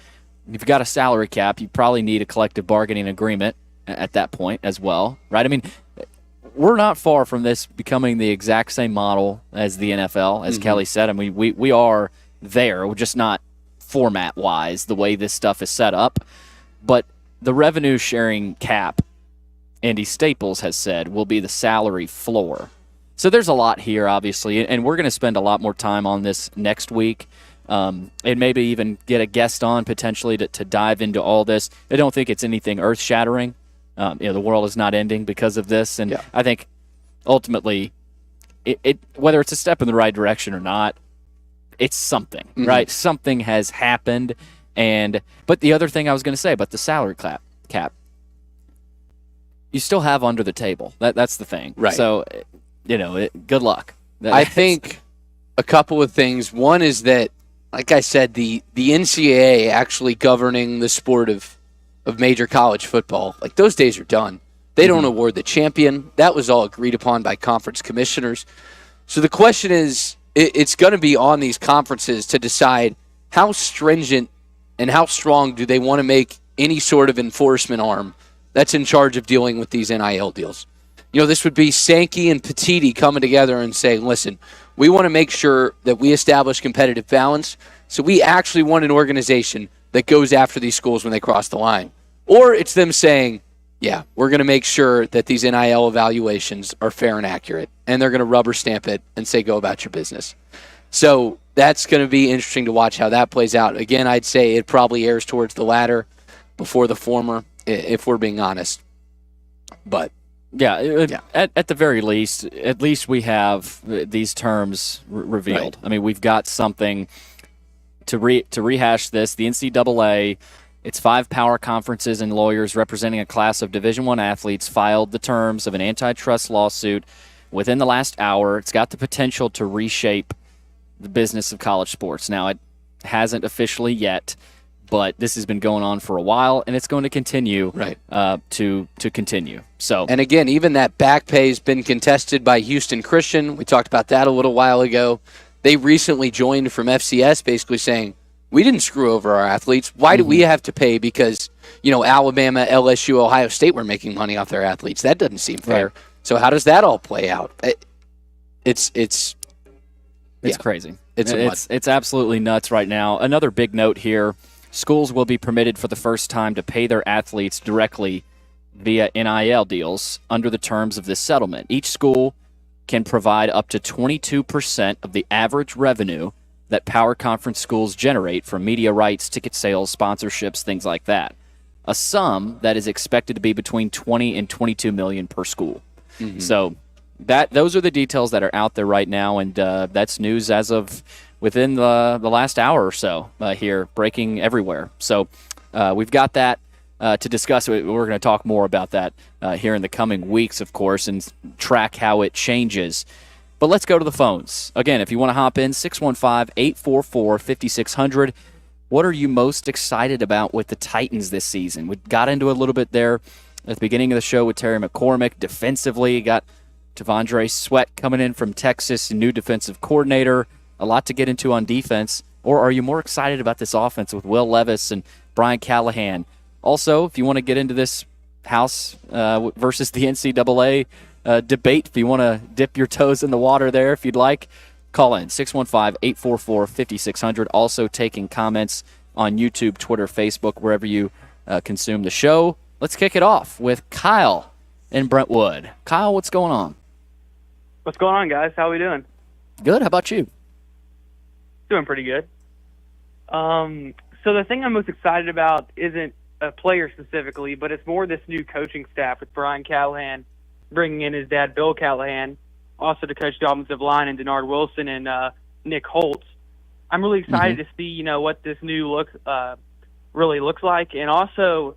you've got a salary cap, you probably need a collective bargaining agreement at that point as well, right? We're not far from this becoming the exact same model as the NFL, as Kelly said. We are there. We're just not format-wise the way this stuff is set up. But the revenue-sharing cap, Andy Staples has said, will be the salary floor. So there's a lot here, obviously, and we're going to spend a lot more time on this next week, and maybe even get a guest on potentially to dive into all this. I don't think it's anything earth-shattering. The world is not ending because of this, and I think ultimately, it whether it's a step in the right direction or not, it's something, right? Something has happened, but the other thing I was going to say about the salary cap, you still have under the table. That's the thing, right? So, good luck. I think a couple of things. One is that, like I said, the NCAA actually governing the sport of major college football, like those days are done. They don't award the champion. That was all agreed upon by conference commissioners. So the question is, it's going to be on these conferences to decide how stringent and how strong do they want to make any sort of enforcement arm that's in charge of dealing with these NIL deals. This would be Sankey and Petiti coming together and saying, listen, we want to make sure that we establish competitive balance, so we actually want an organization that goes after these schools when they cross the line. Or it's them saying, yeah, we're going to make sure that these NIL evaluations are fair and accurate, and they're going to rubber stamp it and say, go about your business. So that's going to be interesting to watch how that plays out. Again, I'd say it probably errs towards the latter before the former, if we're being honest. But at the very least, at least we have these terms revealed. Right. We've got something to rehash this. The NCAA, its 5 power conferences and lawyers representing a class of Division I athletes filed the terms of an antitrust lawsuit within the last hour. It's got the potential to reshape the business of college sports. Now, it hasn't officially yet, but this has been going on for a while, and it's going to continue to continue. So, and again, even that back pay has been contested by Houston Christian. We talked about that a little while ago. They recently joined from FCS, basically saying, we didn't screw over our athletes. Why do we have to pay? Because Alabama, LSU, Ohio State were making money off their athletes. That doesn't seem fair. Right. So how does that all play out? It's crazy. It's absolutely nuts right now. Another big note here: schools will be permitted for the first time to pay their athletes directly via NIL deals under the terms of this settlement. Each school can provide up to 22% of the average revenue that Power Conference schools generate from media rights, ticket sales, sponsorships, things like that. A sum that is expected to be between 20 and 22 million per school. Mm-hmm. So those are the details that are out there right now, and that's news as of within the last hour or so here, breaking everywhere. So we've got that to discuss. We're going to talk more about that here in the coming weeks, of course, and track how it changes. But let's go to the phones. Again, if you want to hop in, 615-844-5600. What are you most excited about with the Titans this season? We got into a little bit there at the beginning of the show with Terry McCormick. Defensively, got Tavondre Sweat coming in from Texas, new defensive coordinator. A lot to get into on defense. Or are you more excited about this offense with Will Levis and Brian Callahan? Also, if you want to get into this house versus the NCAA debate, if you want to dip your toes in the water there, if you'd like, call in 615-844-5600. Also taking comments on YouTube, Twitter, Facebook, wherever you consume the show. Let's kick it off with Kyle in Brentwood. Kyle, what's going on? What's going on, guys? How are we doing? Good. How about you? Doing pretty good. So the thing I'm most excited about isn't a player specifically, but it's more this new coaching staff with Brian Callahan bringing in his dad, Bill Callahan, also to coach the offensive line, and Denard Wilson and Nick Holtz. I'm really excited to see, what this new look really looks like, and also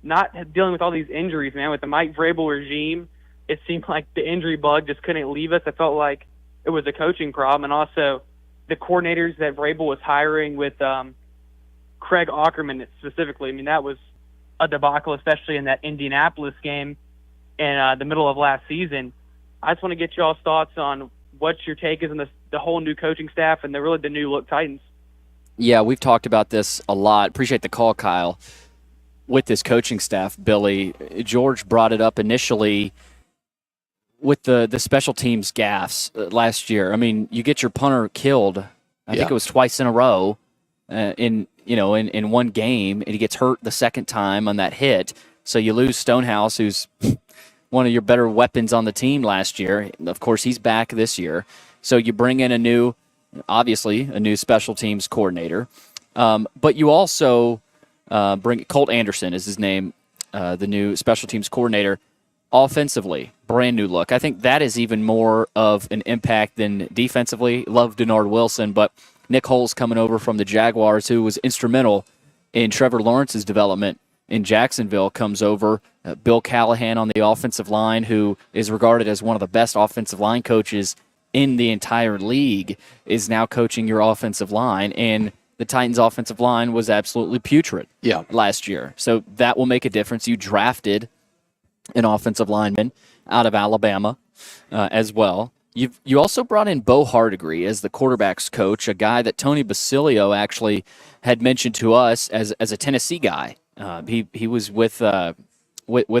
not dealing with all these injuries, man. With the Mike Vrabel regime, it seemed like the injury bug just couldn't leave us. I felt like it was a coaching problem, and also the coordinators that Vrabel was hiring with Craig Ackerman specifically. I mean, that was a debacle, especially in that Indianapolis game in the middle of last season. I just want to get y'all's thoughts on what your take is on the whole new coaching staff and the new look Titans. Yeah, we've talked about this a lot. Appreciate the call, Kyle. With this coaching staff, Billy, George brought it up initially with the special teams gaffes last year. I mean, you get your punter killed. I think it was twice in a row in one game, and he gets hurt the second time on that hit. So you lose Stonehouse, who's one of your better weapons on the team last year. Of course, he's back this year. So you bring in a new special teams coordinator. But you also bring Colt Anderson is his name, the new special teams coordinator. Offensively, brand new look. I think that is even more of an impact than defensively. Love Denard Wilson, but Nick Holtz coming over from the Jaguars, who was instrumental in Trevor Lawrence's development in Jacksonville, comes over. Bill Callahan on the offensive line, who is regarded as one of the best offensive line coaches in the entire league, is now coaching your offensive line. And the Titans' offensive line was absolutely putrid last year. So that will make a difference. You drafted an offensive lineman out of Alabama as well. You also brought in Bo Hardegree as the quarterback's coach, a guy that Tony Basilio actually had mentioned to us as a Tennessee guy. He was with the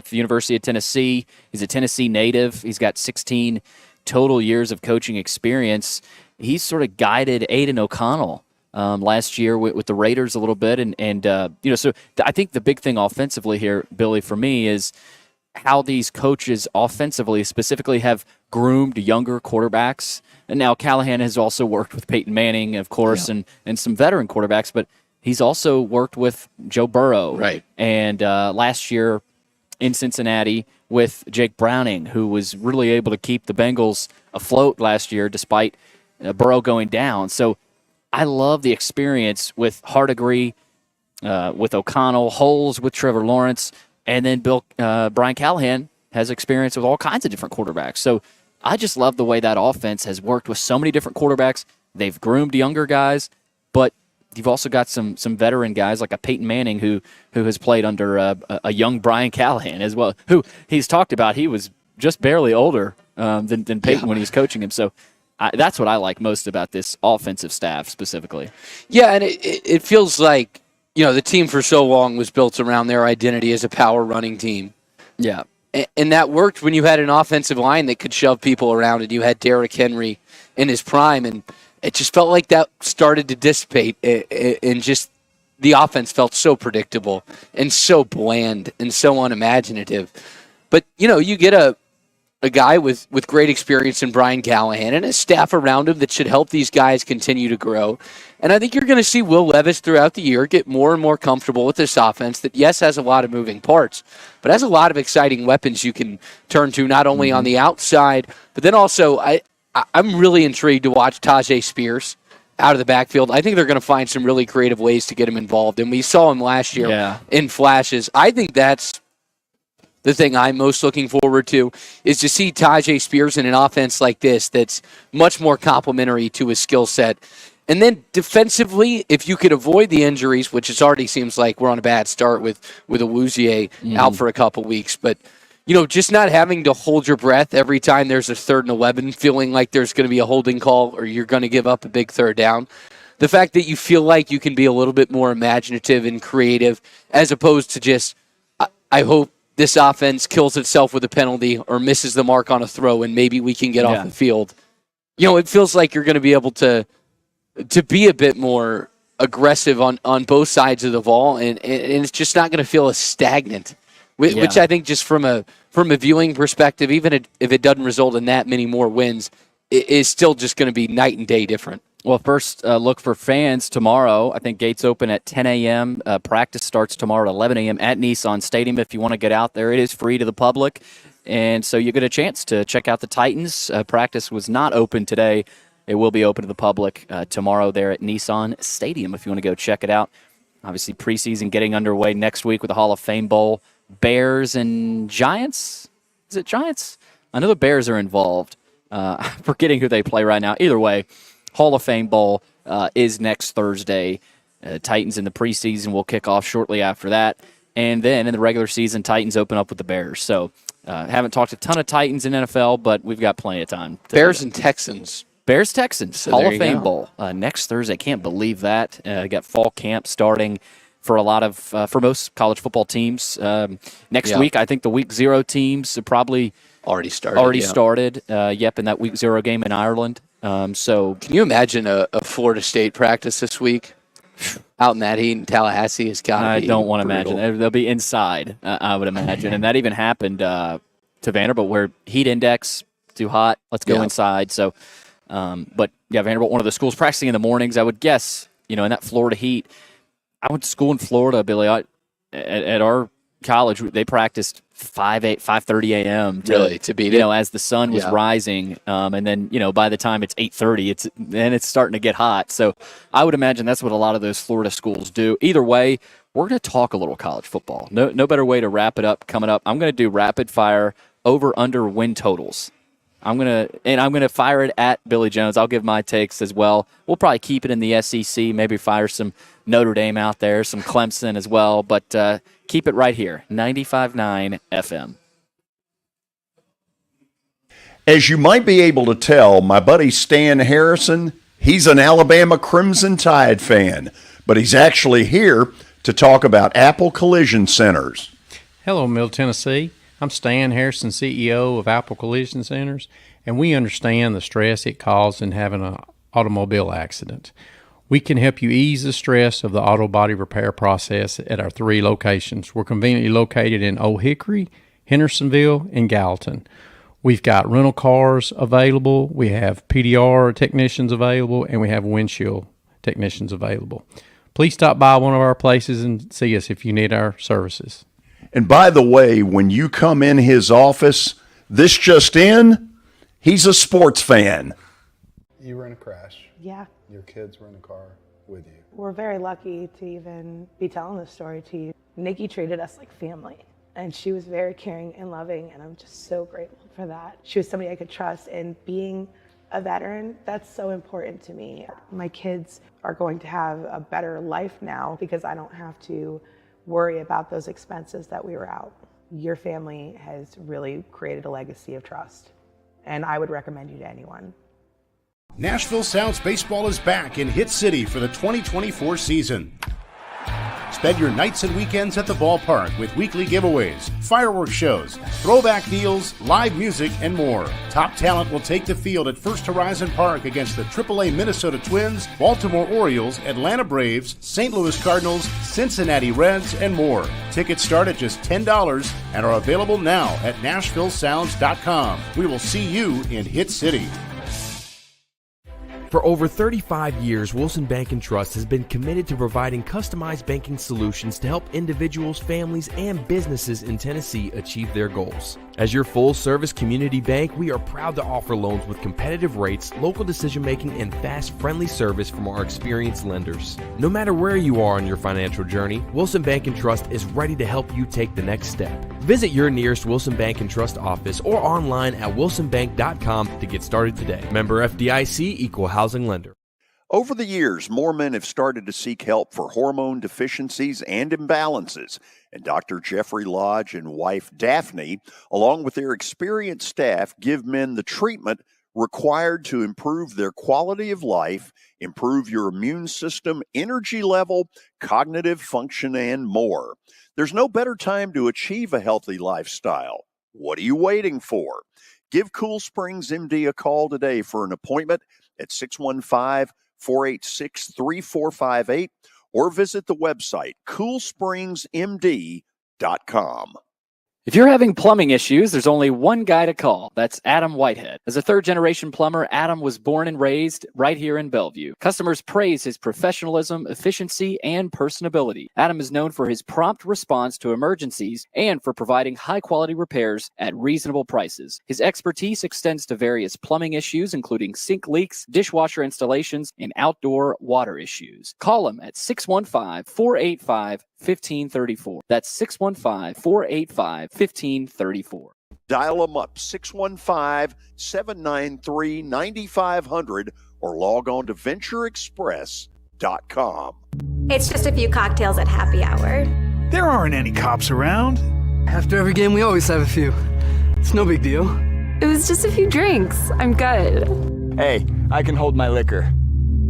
University of Tennessee. He's a Tennessee native. He's got 16 total years of coaching experience. He's sort of guided Aiden O'Connell last year with the Raiders a little bit, so I think the big thing offensively here, Billy, for me is how these coaches offensively specifically have groomed younger quarterbacks. And now Callahan has also worked with Peyton Manning, of course, and some veteran quarterbacks, but he's also worked with Joe Burrow. Right. And last year in Cincinnati with Jake Browning, who was really able to keep the Bengals afloat last year despite Burrow going down. So I love the experience with Hardegree, with O'Connell, Holes with Trevor Lawrence, and then Brian Callahan has experience with all kinds of different quarterbacks. So I just love the way that offense has worked with so many different quarterbacks. They've groomed younger guys, but you've also got some veteran guys like a Peyton Manning who has played under a young Brian Callahan as well, who he's talked about. He was just barely older than Peyton when he was coaching him. So that's what I like most about this offensive staff specifically. Yeah, and it feels like the team for so long was built around their identity as a power running team. Yeah. And that worked when you had an offensive line that could shove people around, and you had Derrick Henry in his prime, and it just felt like that started to dissipate, and just the offense felt so predictable and so bland and so unimaginative. But, you get a guy with great experience in Brian Callahan and a staff around him that should help these guys continue to grow. And I think you're going to see Will Levis throughout the year get more and more comfortable with this offense that, yes, has a lot of moving parts, but has a lot of exciting weapons you can turn to, not only on the outside, but then also I'm really intrigued to watch Tajay Spears out of the backfield. I think they're going to find some really creative ways to get him involved. And we saw him last year in flashes. I think that's the thing I'm most looking forward to, is to see Tajay Spears in an offense like this that's much more complementary to his skill set. And then defensively, if you could avoid the injuries, which it already seems like we're on a bad start with Awuzie out for a couple weeks, but just not having to hold your breath every time there's a 3rd and 11, feeling like there's going to be a holding call or you're going to give up a big third down. The fact that you feel like you can be a little bit more imaginative and creative, as opposed to just, I hope this offense kills itself with a penalty or misses the mark on a throw and maybe we can get off the field. It feels like you're going to be able to be a bit more aggressive on both sides of the ball, and it's just not going to feel as stagnant, which I think just from a viewing perspective, even if it doesn't result in that many more wins, it is still just going to be night and day different. Well, first look for fans tomorrow. I think gates open at 10 a.m. Practice starts tomorrow at 11 a.m. at Nissan Stadium. If you want to get out there, it is free to the public, and so you get a chance to check out the Titans. Practice was not open today. It will be open to the public tomorrow there at Nissan Stadium if you want to go check it out. Obviously, preseason getting underway next week with the Hall of Fame Bowl. Bears and Giants? Is it Giants? I know the Bears are involved. I'm forgetting who they play right now. Either way, Hall of Fame Bowl is next Thursday. Titans in the preseason will kick off shortly after that. And then in the regular season, Titans open up with the Bears. So haven't talked a ton of Titans in NFL, but we've got plenty of time. Bears and Texans. Bears-Texans, So Hall there of you Fame go. Bowl next Thursday. Can't believe that. Got fall camp starting for a lot of for most college football teams. Next week, I think the Week 0 teams are probably already started. In that Week 0 game in Ireland. So can you imagine a Florida State practice this week? Out in that heat in Tallahassee has got to be I don't want to brutal. imagine. They'll be inside, I would imagine. And that even happened to Vanderbilt, where heat index, too hot, let's go inside. So, but Vanderbilt, one of the schools practicing in the mornings, I would guess, in that Florida heat. I went to school in Florida, Billy. At our college, they practiced 5:30 a.m. to beat it, as the sun was rising, and then by the time it's 8:30, it's starting to get hot. So I would imagine that's what a lot of those Florida schools do. Either way, we're going to talk a little college football. No better way to wrap it up coming up. I'm going to do rapid fire over under win totals. I'm gonna fire it at Billy Jones. I'll give my takes as well. We'll probably keep it in the SEC. Maybe fire some Notre Dame out there, some Clemson as well. But keep it right here, 95.9 FM. As you might be able to tell, my buddy Stan Harrison, he's an Alabama Crimson Tide fan, but he's actually here to talk about Apple Collision Centers. Hello, Middle Tennessee. I'm Stan Harrison, CEO of Apple Collision Centers, and we understand the stress it causes in having an automobile accident. We can help you ease the stress of the auto body repair process at our 3 locations. We're conveniently located in Old Hickory, Hendersonville, and Gallatin. We've got rental cars available, we have PDR technicians available, and we have windshield technicians available. Please stop by one of our places and see us if you need our services. And by the way, when you come in his office, this just in, he's a sports fan. You were in a crash. Yeah. Your kids were in a car with you. We're very lucky to even be telling this story to you. Nikki treated us like family, and she was very caring and loving, and I'm just so grateful for that. She was somebody I could trust, and being a veteran, that's so important to me. My kids are going to have a better life now because I don't have to worry about those expenses that we were out. Your family has really created a legacy of trust, and I would recommend you to anyone. Nashville Sounds Baseball is back in Hit City for the 2024 season. Spend your nights and weekends at the ballpark with weekly giveaways, fireworks shows, throwback deals, live music, and more. Top talent will take the field at First Horizon Park against the AAA Minnesota Twins, Baltimore Orioles, Atlanta Braves, St. Louis Cardinals, Cincinnati Reds, and more. Tickets start at just $10 and are available now at NashvilleSounds.com. We will see you in Hit City. For over 35 years, Wilson Bank & Trust has been committed to providing customized banking solutions to help individuals, families, and businesses in Tennessee achieve their goals. As your full-service community bank, we are proud to offer loans with competitive rates, local decision-making, and fast, friendly service from our experienced lenders. No matter where you are on your financial journey, Wilson Bank & Trust is ready to help you take the next step. Visit your nearest Wilson Bank & Trust office or online at wilsonbank.com to get started today. Member FDIC, Equal Housing Lender. Over the years, more men have started to seek help for hormone deficiencies and imbalances. And Dr. Jeffrey Lodge and wife Daphne, along with their experienced staff, give men the treatment required to improve their quality of life, improve your immune system, energy level, cognitive function, and more. There's no better time to achieve a healthy lifestyle. What are you waiting for? Give Cool Springs MD a call today for an appointment at 615-486-3458 or visit the website coolspringsmd.com. If you're having plumbing issues, there's only one guy to call. That's Adam Whitehead. As a third-generation plumber, Adam was born and raised right here in Bellevue. Customers praise his professionalism, efficiency, and personability. Adam is known for his prompt response to emergencies and for providing high-quality repairs at reasonable prices. His expertise extends to various plumbing issues, including sink leaks, dishwasher installations, and outdoor water issues. Call him at 615-485-1534. That's 615-485-1534. Dial them up, 615-793-9500, or log on to ventureexpress.com. It's just a few cocktails at happy hour. There aren't any cops around. After every game, we always have a few. It's no big deal. It was just a few drinks. I'm good. Hey, I can hold my liquor.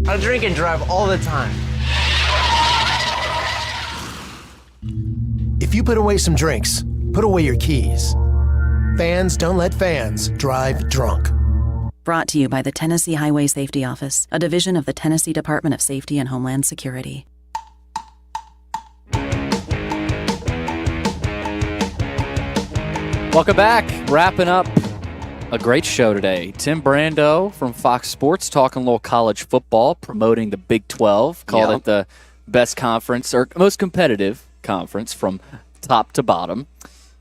I drink and drive all the time. If you put away some drinks, put away your keys. Fans don't let fans drive drunk. Brought to you by the Tennessee Highway Safety Office, a division of the Tennessee Department of Safety and Homeland Security. Welcome back. Wrapping up a great show today. Tim Brando from Fox Sports talking a little college football, promoting the Big 12. Called it the best conference, or most competitive conference from top to bottom.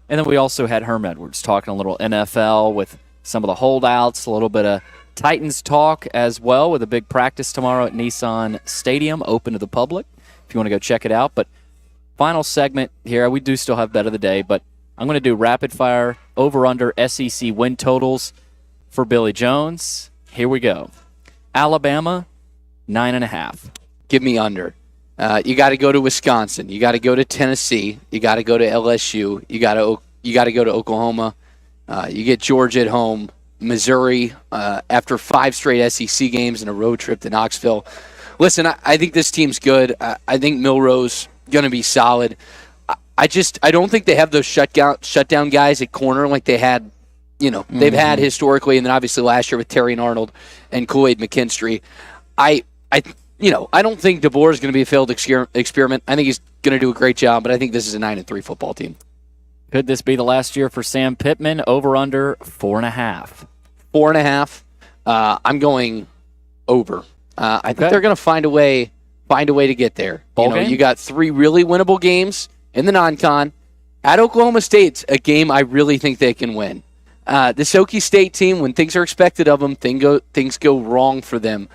And then we also had Herm Edwards talking a little NFL with some of the holdouts, a little bit of Titans talk as well, with a big practice tomorrow at Nissan Stadium, open to the public if you want to go check it out. But final segment here, we do still have Bet of the Day, but I'm going to do rapid fire over-under SEC win totals for Billy Jones. Here we go. Alabama, 9.5. Give me under. You got to go to Wisconsin. You got to go to Tennessee. You got to go to LSU. You got to go to Oklahoma. You get Georgia at home. Missouri after 5 straight SEC games and a road trip to Knoxville. Listen, I think this team's good. I think Milrose going to be solid. I don't think they have those shutdown guys at corner like they had, they've had historically, and then obviously last year with Terry and Arnold and Kool-Aid McKinstry. I don't think DeBoer is going to be a failed experiment. I think he's going to do a great job, but I think this is a 9-3 football team. Could this be the last year for Sam Pittman? Over under 4.5. 4.5. I'm going over. I think they're going to find a way to get there. You got 3 really winnable games in the non-con. At Oklahoma State, a game I really think they can win. The Sokie State team, when things are expected of them, things go wrong for them.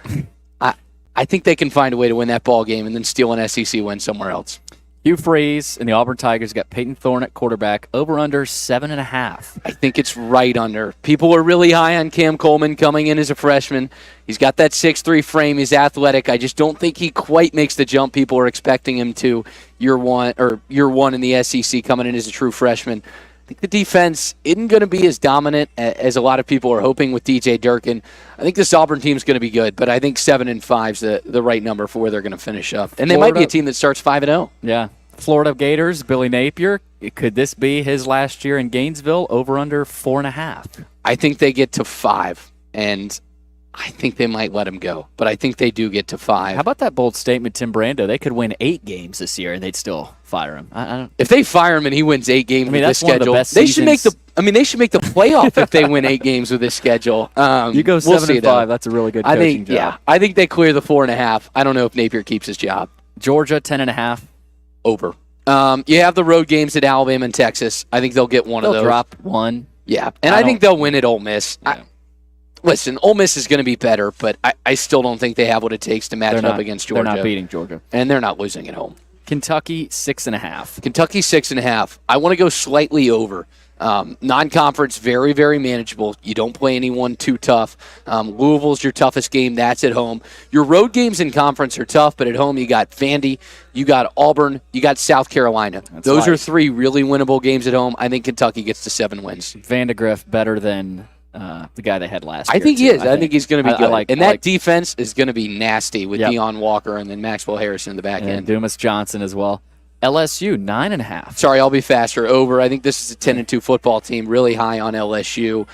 I think they can find a way to win that ball game and then steal an SEC win somewhere else. Hugh Freeze and the Auburn Tigers got Peyton Thorne at quarterback, over under 7.5. I think it's right under. People are really high on Cam Coleman coming in as a freshman. He's got that 6'3" frame. He's athletic. I just don't think he quite makes the jump people are expecting him to year one in the SEC coming in as a true freshman. I think the defense isn't going to be as dominant as a lot of people are hoping with DJ Durkin. I think this Auburn team is going to be good, but I think 7-5 is the right number for where they're going to finish up. And they might be a team that starts 5-0. Yeah. Florida Gators, Billy Napier. Could this be his last year in Gainesville? Over under 4.5. I think they get to 5, and I think they might let him go, but I think they do get to 5. How about that bold statement, Tim Brando? They could win 8 games this year, and they'd still fire him. I don't. If they fire him and he wins 8 games with this schedule, they should make the. They should make the playoff if they win 8 games with this schedule. You go 7-5. That's a really good coaching job. Yeah, I think they clear the 4.5. I don't know if Napier keeps his job. Georgia 10.5. Over. You have the road games at Alabama and Texas. I think they'll get one of those. They'll drop one. Yeah, and I think they'll win at Ole Miss. Yeah. Listen, Ole Miss is going to be better, but I still don't think they have what it takes to match up against Georgia. They're not beating Georgia. And they're not losing at home. Kentucky 6.5. Kentucky 6.5. I want to go slightly over. Non-conference, very, very manageable. You don't play anyone too tough. Louisville's your toughest game. That's at home. Your road games in conference are tough, but at home you got Vandy, you got Auburn, you got South Carolina. Those are 3 really winnable games at home. I think Kentucky gets to 7 wins. Vandegrift better than the guy they had last year. I think he is. I think he's going to be good. And that defense is going to be nasty with Deion Walker and then Maxwell Harrison in the back end. Dumas Johnson as well. LSU 9.5. Sorry, I'll be faster. Over. I think this is a 10-2 football team. Really high on LSU.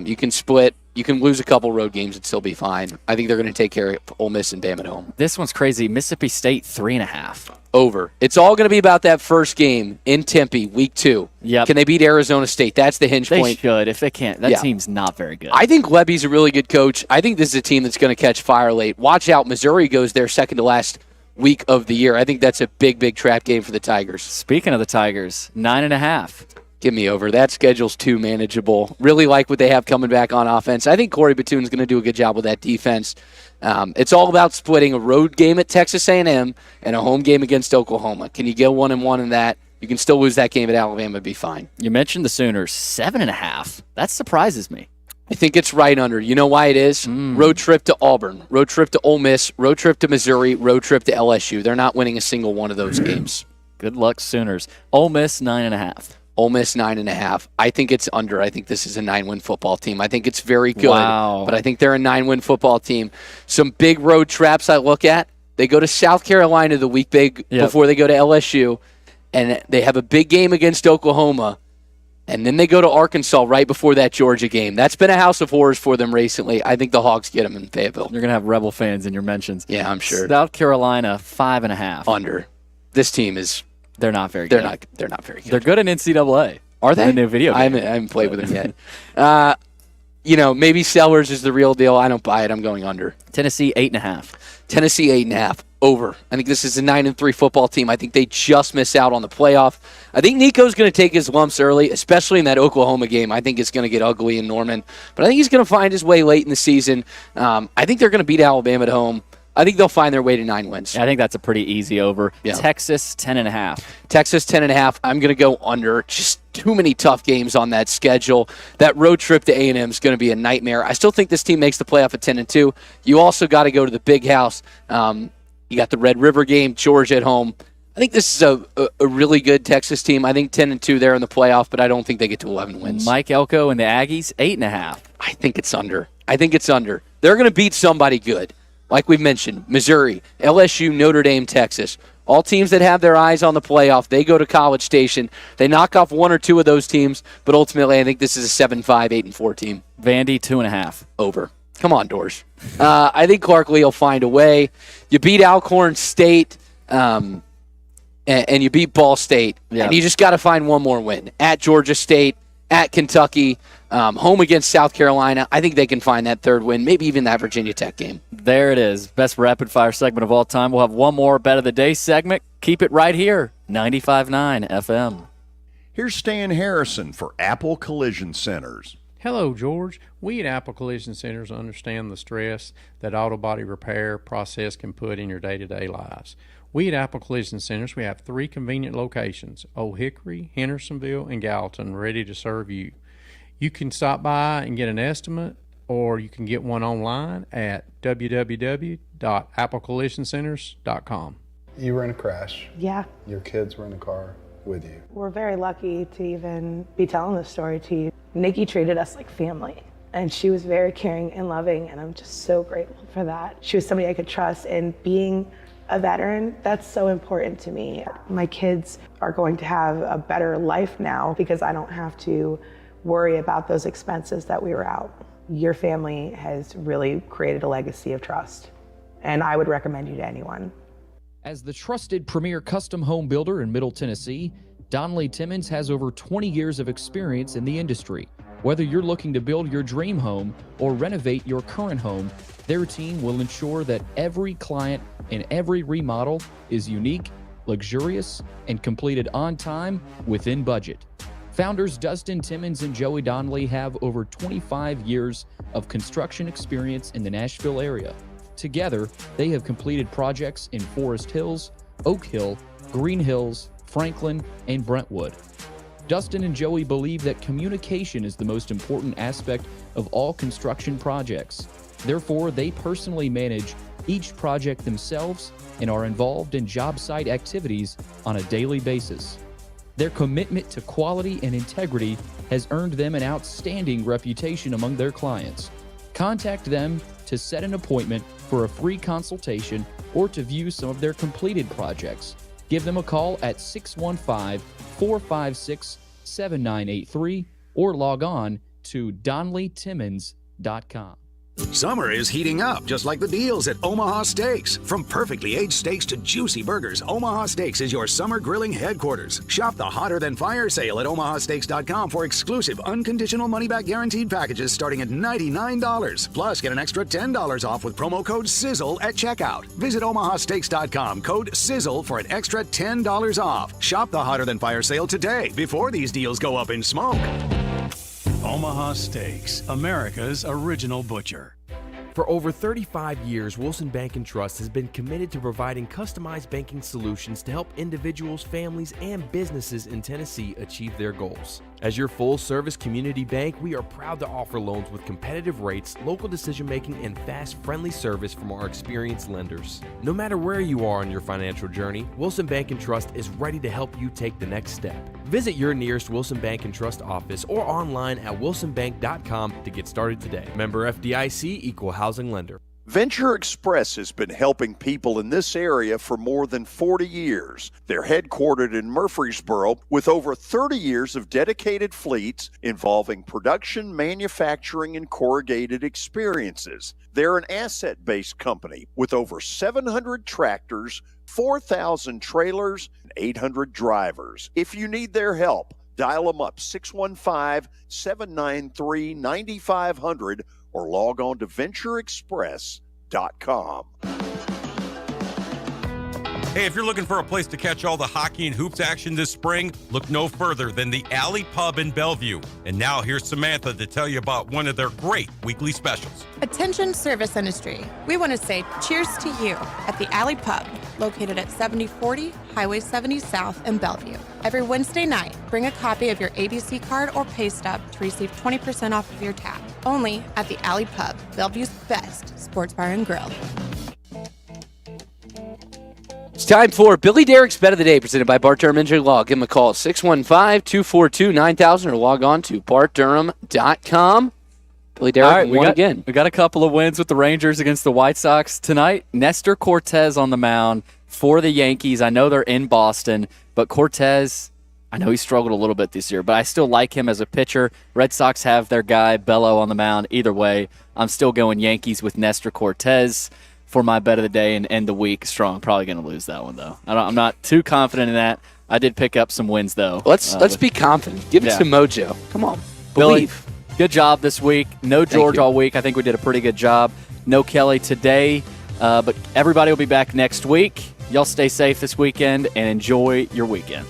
You can split. You can lose a couple road games and still be fine. I think they're going to take care of Ole Miss and Bama at home. This one's crazy. Mississippi State 3.5. Over. It's all going to be about that first game in Tempe, week 2. Yep. Can they beat Arizona State? That's the hinge point. They should. If they can't, that team's not very good. I think Lebby's a really good coach. I think this is a team that's going to catch fire late. Watch out. Missouri goes there second to last week of the year. I think that's a big, big trap game for the Tigers. Speaking of the Tigers, 9.5. Give me over. That schedule's too manageable. Really like what they have coming back on offense. I think Corey Batoon's going to do a good job with that defense. It's all about splitting a road game at Texas A&M and a home game against Oklahoma. Can you get 1-1 in that? You can still lose that game at Alabama, be fine. You mentioned the Sooners, 7.5. That surprises me. I think it's right under. You know why it is? Road trip to Auburn, road trip to Ole Miss, road trip to Missouri, road trip to LSU. They're not winning a single one of those games. Good luck, Sooners. Ole Miss, 9.5. Ole Miss 9.5. I think it's under. I think this is a 9-win football team. I think it's very good, but I think they're a 9-win football team. Some big road traps I look at. They go to South Carolina the week before they go to LSU, and they have a big game against Oklahoma, and then they go to Arkansas right before that Georgia game. That's been a house of horrors for them recently. I think the Hogs get them in Fayetteville. You're going to have Rebel fans in your mentions. Yeah, I'm sure. South Carolina, 5.5. Under. This team is... They're not very good. They're not very good. They're good in NCAA. Are they? The new video game. I haven't played with them yet. Maybe Sellers is the real deal. I don't buy it. I'm going under. Tennessee, 8.5. Tennessee, 8.5. Over. I think this is a 9-3 football team. I think they just miss out on the playoff. I think Nico's going to take his lumps early, especially in that Oklahoma game. I think it's going to get ugly in Norman. But I think he's going to find his way late in the season. I think they're going to beat Alabama at home. I think they'll find their way to 9 wins. Yeah, I think that's a pretty easy over. Yeah. Texas, 10.5. Texas, 10.5. I'm going to go under. Just too many tough games on that schedule. That road trip to A&M is going to be a nightmare. I still think this team makes the playoff at 10-2. You also got to go to the big house. You got the Red River game, Georgia at home. I think this is a really good Texas team. I think 10-2 there in the playoff, but I don't think they get to 11 wins. Mike Elko and the Aggies, 8.5. I think it's under. They're going to beat somebody good. Like we've mentioned, Missouri, LSU, Notre Dame, Texas. All teams that have their eyes on the playoff, they go to College Station. They knock off 1 or 2 of those teams, but ultimately I think this is a 7-5, 8-4 team. Vandy, 2.5. Over. Come on, Doors. I think Clark Lee will find a way. You beat Alcorn State, and you beat Ball State, and you just got to find one more win. At Georgia State, at Kentucky, home against South Carolina. I think they can find that 3rd win, maybe even that Virginia Tech game. There it is. Best rapid-fire segment of all time. We'll have one more Bet of the Day segment. Keep it right here, 95.9 FM. Here's Stan Harrison for Apple Collision Centers. Hello, George. We at Apple Collision Centers understand the stress that auto body repair process can put in your day-to-day lives. We at Apple Collision Centers, we have 3 convenient locations, Old Hickory, Hendersonville, and Gallatin, ready to serve you. You can stop by and get an estimate, or you can get one online at www.applecollisioncenters.com. You were in a crash. Yeah. Your kids were in a car. with you. We're very lucky to even be telling this story to you. Nikki treated us like family, and she was very caring and loving, and I'm just so grateful for that. She was somebody I could trust, and being a veteran, that's so important to me. My kids are going to have a better life now because I don't have to worry about those expenses that we were out. Your family has really created a legacy of trust, and I would recommend you to anyone. As the trusted premier custom home builder in Middle Tennessee, Donnelly Timmons has over 20 years of experience in the industry. Whether you're looking to build your dream home or renovate your current home, their team will ensure that every client and every remodel is unique, luxurious, and completed on time within budget. Founders Dustin Timmons and Joey Donnelly have over 25 years of construction experience in the Nashville area. Together, they have completed projects in Forest Hills, Oak Hill, Green Hills, Franklin, and Brentwood. Dustin and Joey believe that communication is the most important aspect of all construction projects. Therefore, they personally manage each project themselves and are involved in job site activities on a daily basis. Their commitment to quality and integrity has earned them an outstanding reputation among their clients. Contact them to set an appointment for a free consultation or to view some of their completed projects. Give them a call at 615-456-7983 or log on to DonnellyTimmons.com. Summer is heating up, just like the deals at Omaha Steaks. From perfectly aged steaks to juicy burgers, Omaha Steaks is your summer grilling headquarters. Shop the Hotter Than Fire sale at omahasteaks.com for exclusive unconditional money-back guaranteed packages starting at $99. Plus, get an extra $10 off with promo code SIZZLE at checkout. Visit omahasteaks.com, code SIZZLE for an extra $10 off. Shop the Hotter Than Fire sale today before these deals go up in smoke. Omaha Steaks, America's original butcher. For over 35 years, Wilson Bank & Trust has been committed to providing customized banking solutions to help individuals, families, and businesses in Tennessee achieve their goals. As your full-service community bank, we are proud to offer loans with competitive rates, local decision-making, and fast, friendly service from our experienced lenders. No matter where you are on your financial journey, Wilson Bank & Trust is ready to help you take the next step. Visit your nearest Wilson Bank & Trust office or online at wilsonbank.com to get started today. Member FDIC, Equal Housing Lender. Venture Express has been helping people in this area for more than 40 years. They're headquartered in Murfreesboro with over 30 years of dedicated fleets involving production, manufacturing, and corrugated experiences. They're an asset-based company with over 700 tractors, 4,000 trailers, and 800 drivers. If you need their help, dial them up 615-793-9500 or log on to ventureexpress.com. Hey, if you're looking for a place to catch all the hockey and hoops action this spring, look no further than the Alley Pub in Bellevue. And now here's Samantha to tell you about one of their great weekly specials. Attention service industry. We want to say cheers to you at the Alley Pub, located at 7040 Highway 70 South in Bellevue. Every Wednesday night, bring a copy of your ABC card or pay stub to receive 20% off of your tab. Only at the Alley Pub, Bellevue's best sports bar and grill. It's time for Billy Derrick's Bet of the Day, presented by Bart Durham Injury Law. Give him a call, 615-242-9000, or log on to bartdurham.com. Billy Derrick won again. We got a couple of wins with the Rangers against the White Sox tonight. Nestor Cortez on the mound for the Yankees. I know they're in Boston, but Cortez, I know he struggled a little bit this year, but I still like him as a pitcher. Red Sox have their guy, Bello, on the mound. Either way, I'm still going Yankees with Nestor Cortez for my bet of the day and end the week strong. Probably going to lose that one, though. I'm not too confident in that. I did pick up some wins, though. Let's be confident. Give it some mojo. Come on. Believe. Billy, good job this week. No George all week. I think we did a pretty good job. No Kelly today, but everybody will be back next week. Y'all stay safe this weekend and enjoy your weekend.